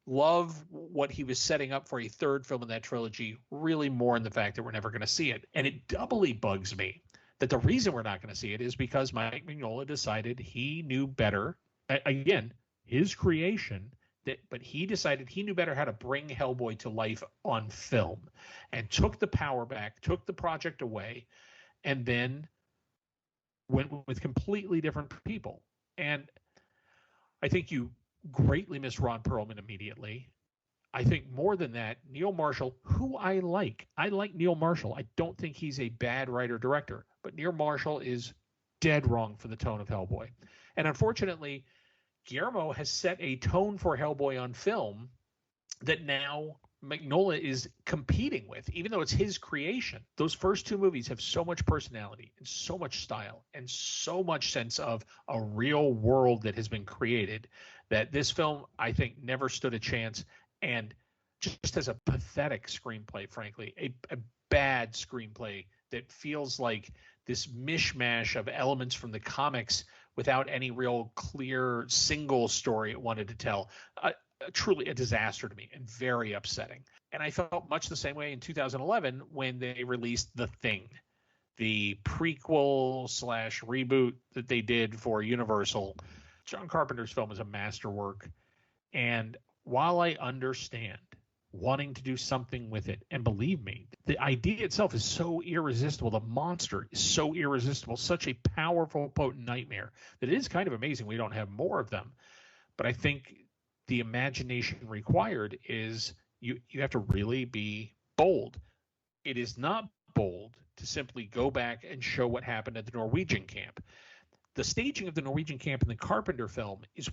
Love what he was setting up for a third film in that trilogy, really more in the fact that we're never going to see it. And it doubly bugs me that the reason we're not going to see it is because Mike Mignola decided he knew better. Again, his creation. But he decided he knew better how to bring Hellboy to life on film, and took the power back, took the project away, and then went with completely different people. And I think you greatly miss Ron Perlman immediately. I think more than that, Neil Marshall, who I like Neil Marshall. I don't think he's a bad writer-director, but Neil Marshall is dead wrong for the tone of Hellboy. And unfortunately, Guillermo has set a tone for Hellboy on film that now Mignola is competing with, even though it's his creation. Those first two movies have so much personality and so much style and so much sense of a real world that has been created that this film, I think, never stood a chance, and just has a pathetic screenplay, frankly, a bad screenplay that feels like this mishmash of elements from the comics without any real clear single story it wanted to tell. Truly a disaster to me and very upsetting. And I felt much the same way in 2011 when they released The Thing, the prequel / reboot that they did for Universal. John Carpenter's film is a masterwork. And while I understand wanting to do something with it, and believe me, the idea itself is so irresistible. The monster is so irresistible, such a powerful, potent nightmare that it is kind of amazing we don't have more of them. But I think the imagination required is you have to really be bold. It is not bold to simply go back and show what happened at the Norwegian camp. The staging of the Norwegian camp in the Carpenter film is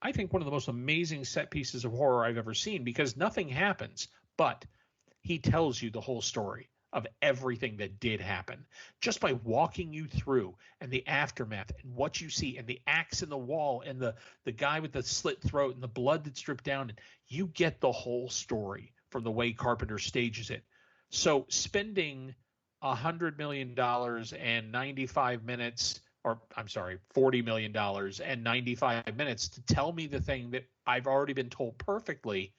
I think one of the most amazing set pieces of horror I've ever seen, because nothing happens, but he tells you the whole story of everything that did happen just by walking you through, and the aftermath and what you see, and the axe in the wall, and the guy with the slit throat and the blood that's dripped down. And you get the whole story from the way Carpenter stages it. So spending $100 million and 95 minutes, or I'm sorry, $40 million and 95 minutes to tell me the thing that I've already been told perfectly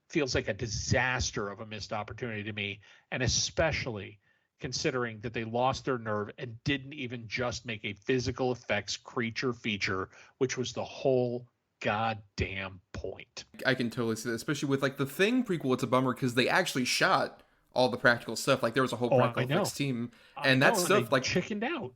feels like a disaster of a missed opportunity to me. And especially considering that they lost their nerve and didn't even just make a physical effects creature feature, which was the whole goddamn point. I can totally see that, especially with like the Thing prequel. It's a bummer because they actually shot all the practical stuff. Like there was a whole practical effects team, and that stuff like chickened out.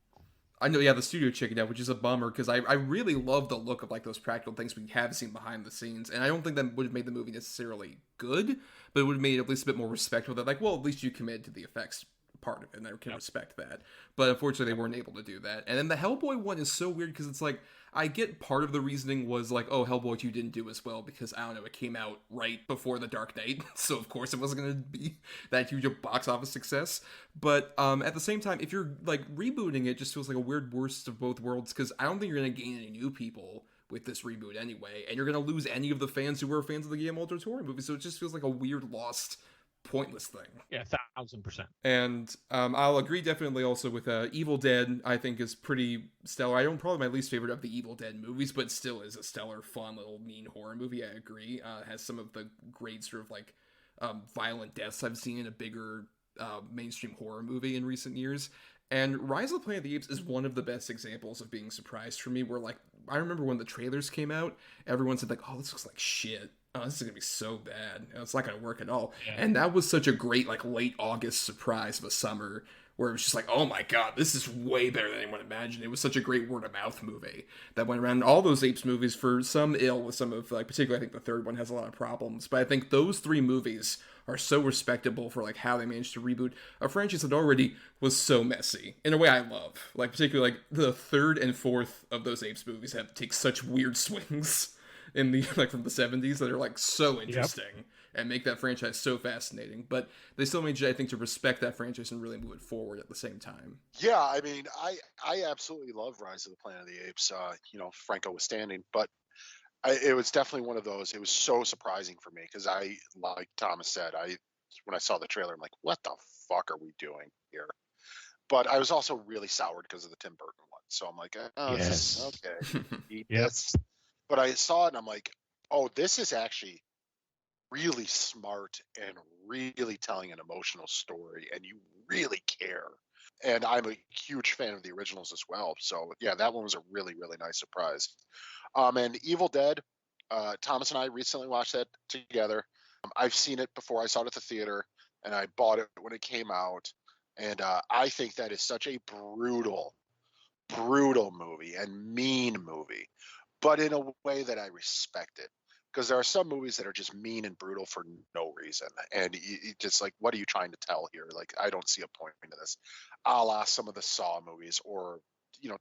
I know, yeah, the studio chickened out, which is a bummer because I really love the look of like those practical things we have seen behind the scenes, and I don't think that would have made the movie necessarily good, but it would have made it at least a bit more respectful. That like, well, at least you committed to the effects part of it, and I can respect that. But unfortunately, they weren't able to do that. And then the Hellboy one is so weird because it's like, I get part of the reasoning was like, oh, Hellboy 2 didn't do as well because, I don't know, it came out right before The Dark Knight, so of course it wasn't going to be that huge a box office success. But at the same time, if you're like rebooting it, just feels like a weird worst of both worlds, because I don't think you're going to gain any new people with this reboot anyway, and you're going to lose any of the fans who were fans of the Guillermo del Toro movie, so it just feels like a weird lost pointless thing. Yeah, 1000%. And I'll agree definitely also with Evil Dead. I think is pretty stellar. I don't probably my least favorite of the Evil Dead movies, but still is a stellar, fun little mean horror movie. I agree. Has some of the great sort of like violent deaths I've seen in a bigger mainstream horror movie in recent years. And Rise of the Planet of the Apes is one of the best examples of being surprised for me. Where like I remember when the trailers came out, everyone said like, "Oh, this looks like shit. Oh, this is gonna be so bad. It's not gonna work at all." Yeah. And that was such a great like late August surprise of a summer where it was just like, oh my god, this is way better than anyone imagined. It was such a great word of mouth movie that went around. All those Apes movies, for some ill, with some of like particularly I think the third one has a lot of problems, but I think those three movies are so respectable for like how they managed to reboot a franchise that already was so messy in a way I love. Like particularly like the third and fourth of those Apes movies have take such weird swings in the like from the 70s that are like so interesting and make that franchise so fascinating, but they still managed, I think, to respect that franchise and really move it forward at the same time. Yeah, I mean, I absolutely love Rise of the Planet of the Apes, Franco was standing, but it was definitely one of those. It was so surprising for me because I, like Thomas said, when I saw the trailer, I'm like, what the fuck are we doing here? But I was also really soured because of the Tim Burton one, so I'm like, oh, yes, okay, yes. But I saw it and I'm like, oh, this is actually really smart and really telling an emotional story, and you really care. And I'm a huge fan of the originals as well. So yeah, that one was a really, really nice surprise. And Evil Dead, Thomas and I recently watched that together. I've seen it before. I saw it at the theater, and I bought it when it came out. And I think that is such a brutal movie and mean movie, but in a way that I respect it. Because there are some movies that are just mean and brutal for no reason. And you just like, what are you trying to tell here? Like, I don't see a point into this. A la some of the Saw movies or,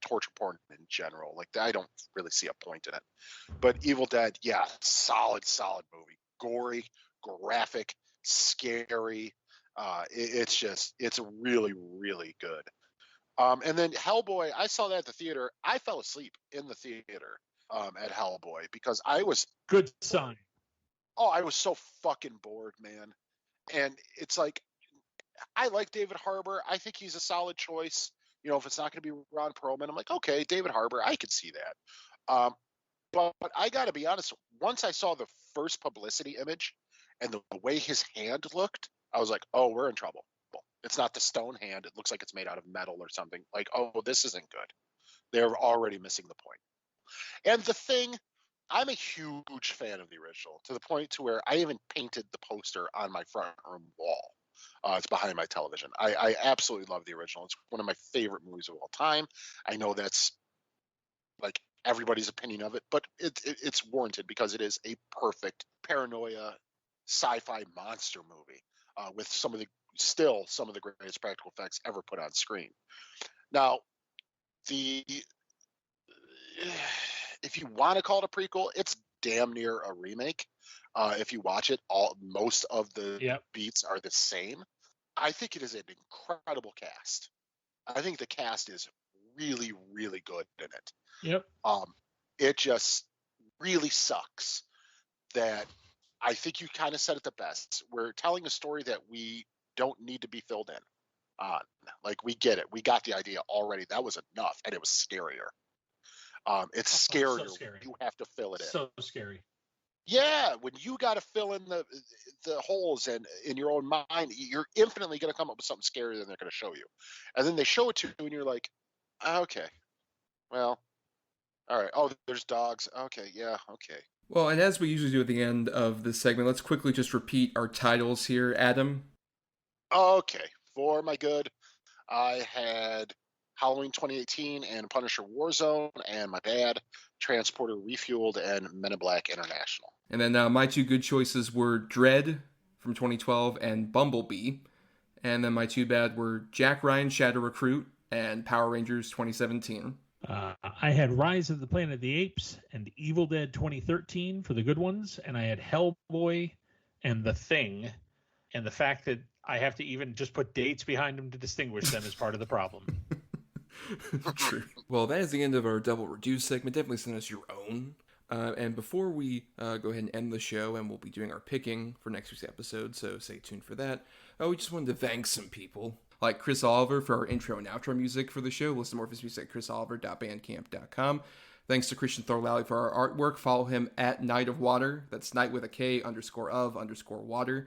torture porn in general. Like, I don't really see a point in it. But Evil Dead, yeah, solid movie. Gory, graphic, scary. It's really, really good. And then Hellboy, I saw that at the theater. I fell asleep in the theater. At Hellboy because I was good sign. Oh, I was so fucking bored, man. And it's like, I like David Harbour. I think he's a solid choice. If it's not going to be Ron Perlman, I'm like, okay, David Harbour, I could see that. But I got to be honest. Once I saw the first publicity image and the way his hand looked, I was like, oh, we're in trouble. It's not the stone hand. It looks like it's made out of metal or something. Like, oh, this isn't good. They're already missing the point. And The Thing, I'm a huge fan of the original, to the point to where I even painted the poster on my front room wall. It's behind my television. I absolutely love the original. It's one of my favorite movies of all time. I know that's like everybody's opinion of it, but it's warranted because it is a perfect paranoia sci-fi monster movie with some of the greatest practical effects ever put on screen. Now, if you want to call it a prequel, it's damn near a remake. If you watch it, most of the beats are the same. I think it is an incredible cast. I think the cast is really, really good in it. Yep. It just really sucks that I think you kind of said it the best. We're telling a story that we don't need to be filled in on. Like, we get it. We got the idea already. That was enough, and it was scarier. It's scarier so scary. when you have to fill it in. So scary. Yeah, when you got to fill in the holes and in your own mind, you're infinitely going to come up with something scarier than they're going to show you. And then they show it to you, and you're like, okay, well, all right. Oh, there's dogs. Okay, yeah, okay. Well, and as we usually do at the end of this segment, let's quickly just repeat our titles here. Adam? Okay, for my good, I had Halloween 2018 and Punisher Warzone, and my bad, Transporter Refueled and Men in Black International. And then my two good choices were Dread from 2012 and Bumblebee. And then my two bad were Jack Ryan Shadow Recruit and Power Rangers 2017. I had Rise of the Planet of the Apes and Evil Dead 2013 for the good ones. And I had Hellboy and The Thing. And the fact that I have to even just put dates behind them to distinguish them is part of the problem. True. Well, that is the end of our double reduce segment. Definitely send us your own. And before we go ahead and end the show, and we'll be doing our picking for next week's episode, so stay tuned for that. We just wanted to thank some people, like Chris Oliver for our intro and outro music for the show. Listen to more of his music at chrisoliver.bandcamp.com. Thanks to Christian Thorlally for our artwork. Follow him at Night of Water. That's night with a K _of_water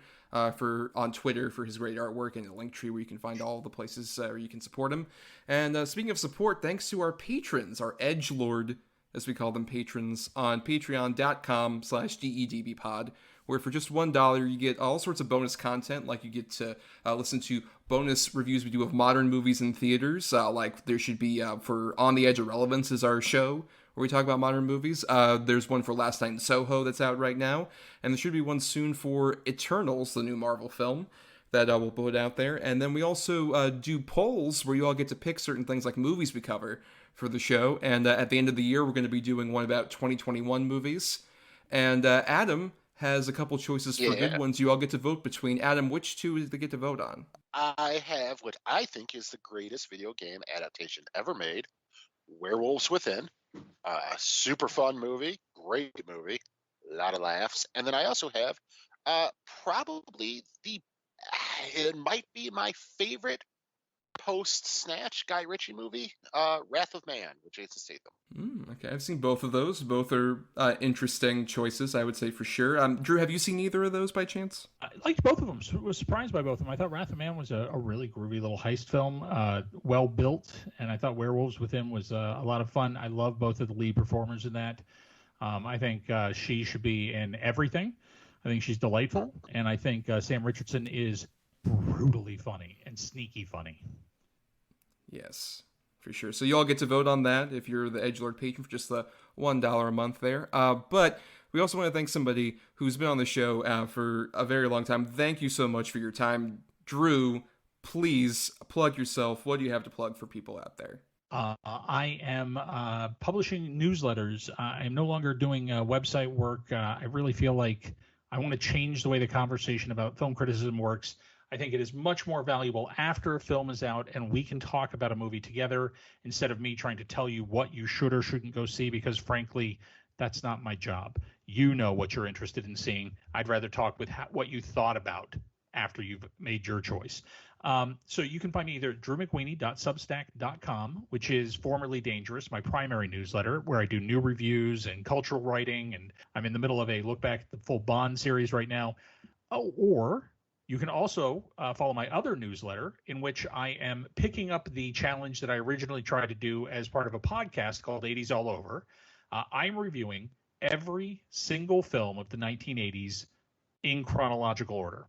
on Twitter for his great artwork, and a link tree where you can find all the places where you can support him. And speaking of support, thanks to our patrons, our edgelord, as we call them, patrons, on patreon.com/DEDBpod, where for just $1, you get all sorts of bonus content, like you get to listen to bonus reviews we do of modern movies in theaters, like there should be for On the Edge of Relevance is our show, where we talk about modern movies. There's one for Last Night in Soho that's out right now, and there should be one soon for Eternals, the new Marvel film, that we'll put out there. And then we also do polls where you all get to pick certain things like movies we cover for the show. And at the end of the year, we're going to be doing one about 2021 movies. And Adam has a couple choices for good ones you all get to vote between. Adam, which two do they get to vote on? I have what I think is the greatest video game adaptation ever made, Werewolves Within. Super fun movie, great movie, a lot of laughs. And then I also have probably it might be my favorite post-Snatch Guy Ritchie movie, Wrath of Man with Jason Statham. Okay, I've seen both of those. Both are interesting choices, I would say, for sure. Drew, have you seen either of those by chance? I liked both of them. Was surprised by both of them. I thought Wrath of Man was a really groovy little heist film, well built, and I thought Werewolves Within was a lot of fun. I love both of the lead performers in that. I think she should be in everything. I think she's delightful, and I think Sam Richardson is brutally funny and sneaky funny. Yes, for sure. So you all get to vote on that if you're the edgelord patron for just the $1 a month there. But we also want to thank somebody who's been on the show for a very long time. Thank you so much for your time. Drew, please plug yourself. What do you have to plug for people out there? I am publishing newsletters. I'm no longer doing website work. I really feel like I want to change the way the conversation about film criticism works. I think it is much more valuable after a film is out and we can talk about a movie together instead of me trying to tell you what you should or shouldn't go see, because frankly, that's not my job. You know what you're interested in seeing. I'd rather talk with what you thought about after you've made your choice. So you can find me either at drewmcweeny.substack.com, which is formerly Dangerous, my primary newsletter, where I do new reviews and cultural writing, and I'm in the middle of a look back at the full Bond series right now. Or you can also follow my other newsletter, in which I am picking up the challenge that I originally tried to do as part of a podcast called 80s All Over. I'm reviewing every single film of the 1980s in chronological order.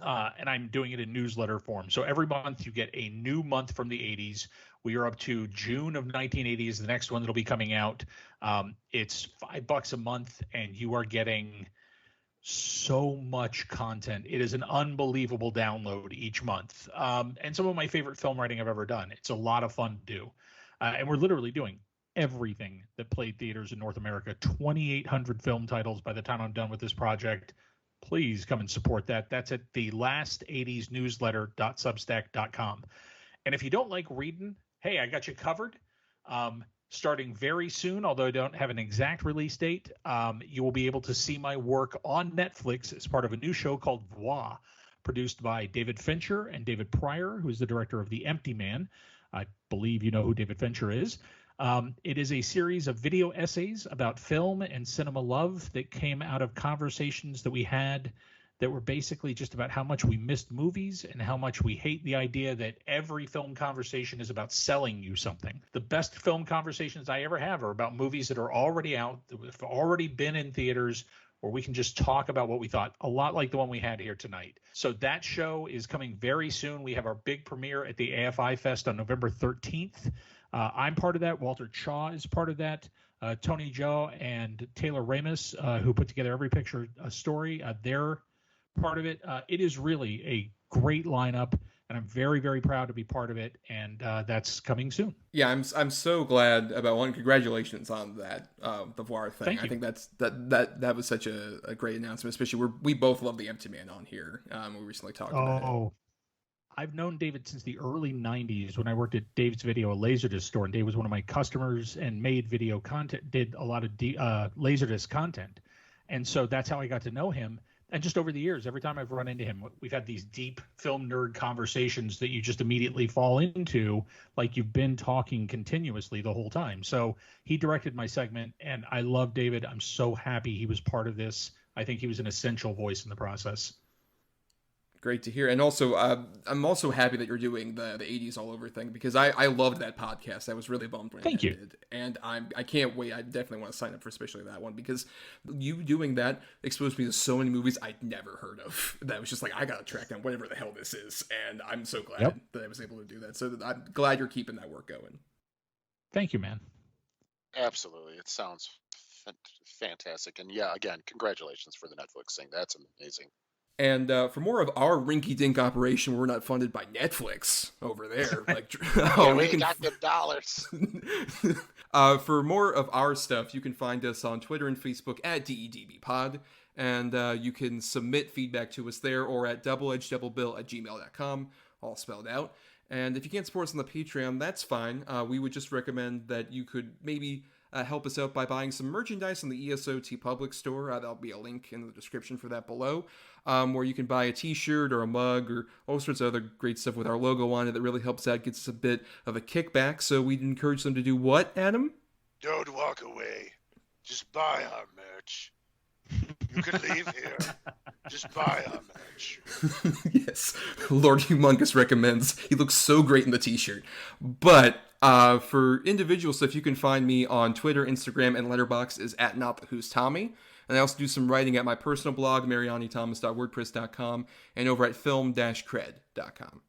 And I'm doing it in newsletter form. So every month you get a new month from the 80s. We are up to June of 1980 is the next one that'll be coming out. It's $5 a month, and you are getting so much content. It is an unbelievable download each month. And some of my favorite film writing I've ever done. It's a lot of fun to do. And we're literally doing everything that played theaters in North America, 2,800 film titles by the time I'm done with this project. Please come and support that. That's at the last80snewsletter.substack.com. And if you don't like reading, hey, I got you covered. Starting very soon, although I don't have an exact release date, you will be able to see my work on Netflix as part of a new show called Voix, produced by David Fincher and David Pryor, who's the director of The Empty Man. I believe you know who David Fincher is. It is a series of video essays about film and cinema love that came out of conversations that we had that were basically just about how much we missed movies and how much we hate the idea that every film conversation is about selling you something. The best film conversations I ever have are about movies that are already out, that have already been in theaters, where we can just talk about what we thought, a lot like the one we had here tonight. So that show is coming very soon. We have our big premiere at the AFI Fest on November 13th. I'm part of that. Walter Chaw is part of that. Tony Joe and Taylor Ramis, who put together Every Picture Story, they're part of it. It is really a great lineup, and I'm very, very proud to be part of it, and that's coming soon. Yeah, I'm so glad about one. Congratulations on that, the VAR thing. Thank you. I think that was such a great announcement, especially we both love The Empty Man on here. We recently talked about it. Oh, I've known David since the early 90s when I worked at Dave's Video, a Laserdisc store, and Dave was one of my customers and made video content, did a lot of Laserdisc content. And so that's how I got to know him. And just over the years, every time I've run into him, we've had these deep film nerd conversations that you just immediately fall into, like you've been talking continuously the whole time. So he directed my segment, and I love David. I'm so happy he was part of this. I think he was an essential voice in the process. Great to hear. And also, I'm also happy that you're doing the 80s all over thing, because I loved that podcast. I was really bummed when it ended. And I can't wait. I definitely want to sign up for especially that one, because you doing that exposed me to so many movies I'd never heard of. That was just like, I got to track down whatever the hell this is. And I'm so glad that I was able to do that. So I'm glad you're keeping that work going. Thank you, man. Absolutely. It sounds fantastic. And yeah, again, congratulations for the Netflix thing. That's amazing. And for more of our rinky-dink operation, we're not funded by Netflix over there. Like, we got them dollars. For more of our stuff, you can find us on Twitter and Facebook at DEDBpod. And you can submit feedback to us there or at doubleedgeddoublebill@gmail.com, all spelled out. And if you can't support us on the Patreon, that's fine. We would just recommend that you could maybe help us out by buying some merchandise on the ESO TeePublic store. There'll be a link in the description for that below, where you can buy a t-shirt or a mug or all sorts of other great stuff with our logo on it that really helps out, gets us a bit of a kickback. So we'd encourage them to do what, Adam? Don't walk away. Just buy our merch. You can leave here. Just buy our merch. Yes, Lord Humongous recommends. He looks so great in the t-shirt. But for individual stuff, you can find me on Twitter, Instagram, and Letterboxd is at NotTheWho'sTommy. And I also do some writing at my personal blog, marianithomas.wordpress.com, and over at film-cred.com.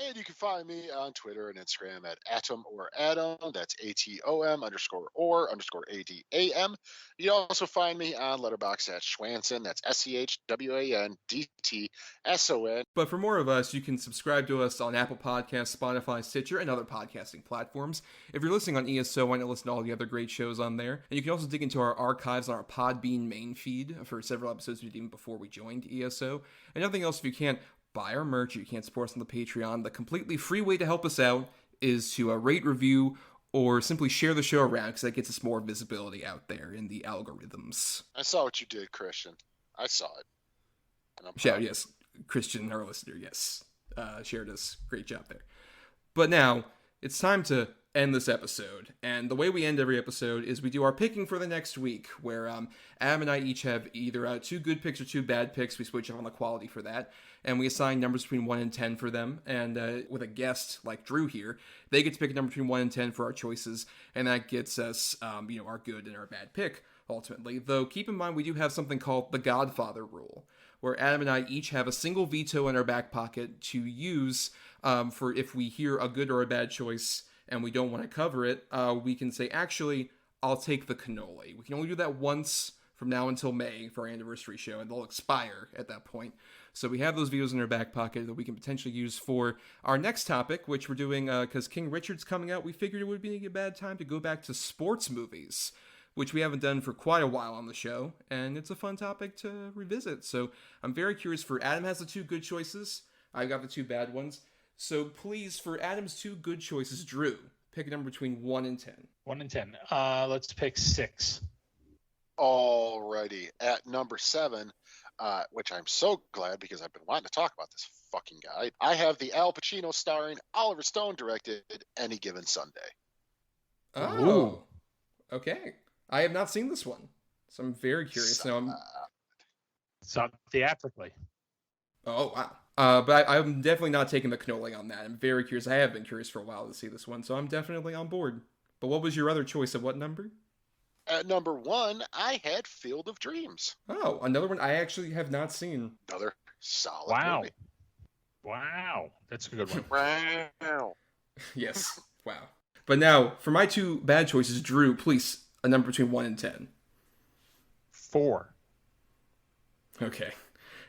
And you can find me on Twitter and Instagram at Atom or Adam. That's ATOM_ADAM. You can also find me on Letterboxd at Schwanson. That's SCHWANDTSON. But for more of us, you can subscribe to us on Apple Podcasts, Spotify, Stitcher, and other podcasting platforms. If you're listening on ESO, why not listen to all the other great shows on there? And you can also dig into our archives on our Podbean main feed for several episodes we did even before we joined ESO. And nothing else if you can't buy our merch, you can't support us on the Patreon. The completely free way to help us out is to rate, review, or simply share the show around, because that gets us more visibility out there in the algorithms. I saw what you did, Christian. I saw it. Shout, yes. Christian, our listener, yes. Shared us. Great job there. But now, it's time to end this episode. And the way we end every episode is we do our picking for the next week, where Adam and I each have either 2 good picks or 2 bad picks. We switch up on the quality for that. And we assign numbers between 1 and 10 for them. And with a guest like Drew here, they get to pick a number between 1 and 10 for our choices. And that gets us, our good and our bad pick, ultimately. Though, keep in mind, we do have something called the Godfather rule, where Adam and I each have a single veto in our back pocket to use for if we hear a good or a bad choice and we don't want to cover it, we can say, actually, I'll take the cannoli. We can only do that once from now until May for our anniversary show, and they'll expire at that point. So we have those vetoes in our back pocket that we can potentially use for our next topic, which we're doing because King Richard's coming out. We figured it would be a bad time to go back to sports movies, which we haven't done for quite a while on the show, and it's a fun topic to revisit. So I'm very curious. For Adam has the 2 good choices. I've got the 2 bad ones. So please, for Adam's 2 good choices, Drew, pick a number between 1 and 10. 1 and 10. Let's pick 6. Alrighty. At number 7, which I'm so glad because I've been wanting to talk about this fucking guy. I have the Al Pacino starring, Oliver Stone directed, Any Given Sunday. Oh, ooh. Okay. I have not seen this one, so I'm very curious. So theatrically. Oh, wow. But I'm definitely not taking the cannoli on that. I'm very curious. I have been curious for a while to see this one, so I'm definitely on board. But what was your other choice at what number? At number 1, I had Field of Dreams. Oh, another one I actually have not seen. Another solid movie. Wow. That's a good one. Wow. Yes. Wow. But now, for my 2 bad choices, Drew, please, a number between 1 and 10. 4. Okay.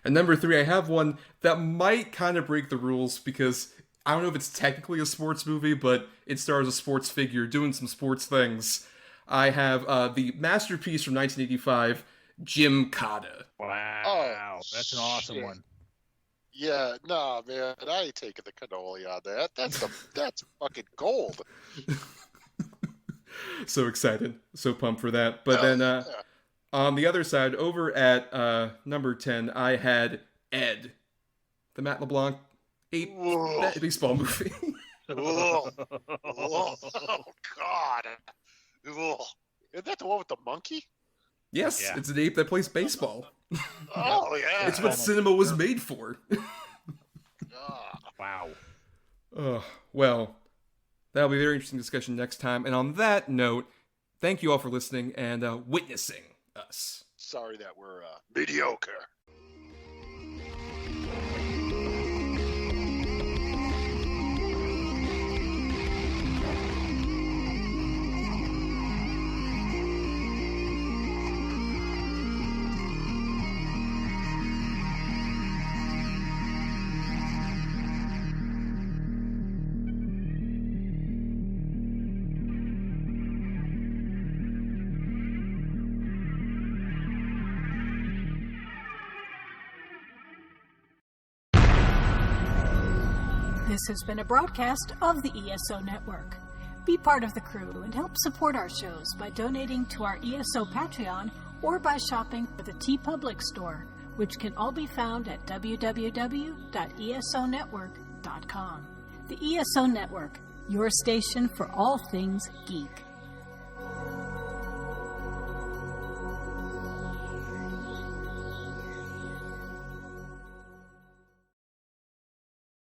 And number 3, I have one that might kind of break the rules because I don't know if it's technically a sports movie, but it stars a sports figure doing some sports things. I have the masterpiece from 1985, Jim Cotta. Wow. Oh, that's an awesome one. Yeah, nah, man, I ain't taking the cannoli on that. That's fucking gold. So excited, so pumped for that. But then on the other side, over at number 10, I had Ed, the Matt LeBlanc ape baseball movie. Oh God! Is that the one with the monkey? Yes, yeah. It's an ape that plays baseball. Oh, yeah. It's what cinema was made for. Wow. Well, that'll be a very interesting discussion next time. And on that note, thank you all for listening and witnessing us. Sorry that we're mediocre. This has been a broadcast of the ESO Network. Be part of the crew and help support our shows by donating to our ESO Patreon or by shopping for the TeePublic store, which can all be found at www.esonetwork.com. The ESO Network, your station for all things geek.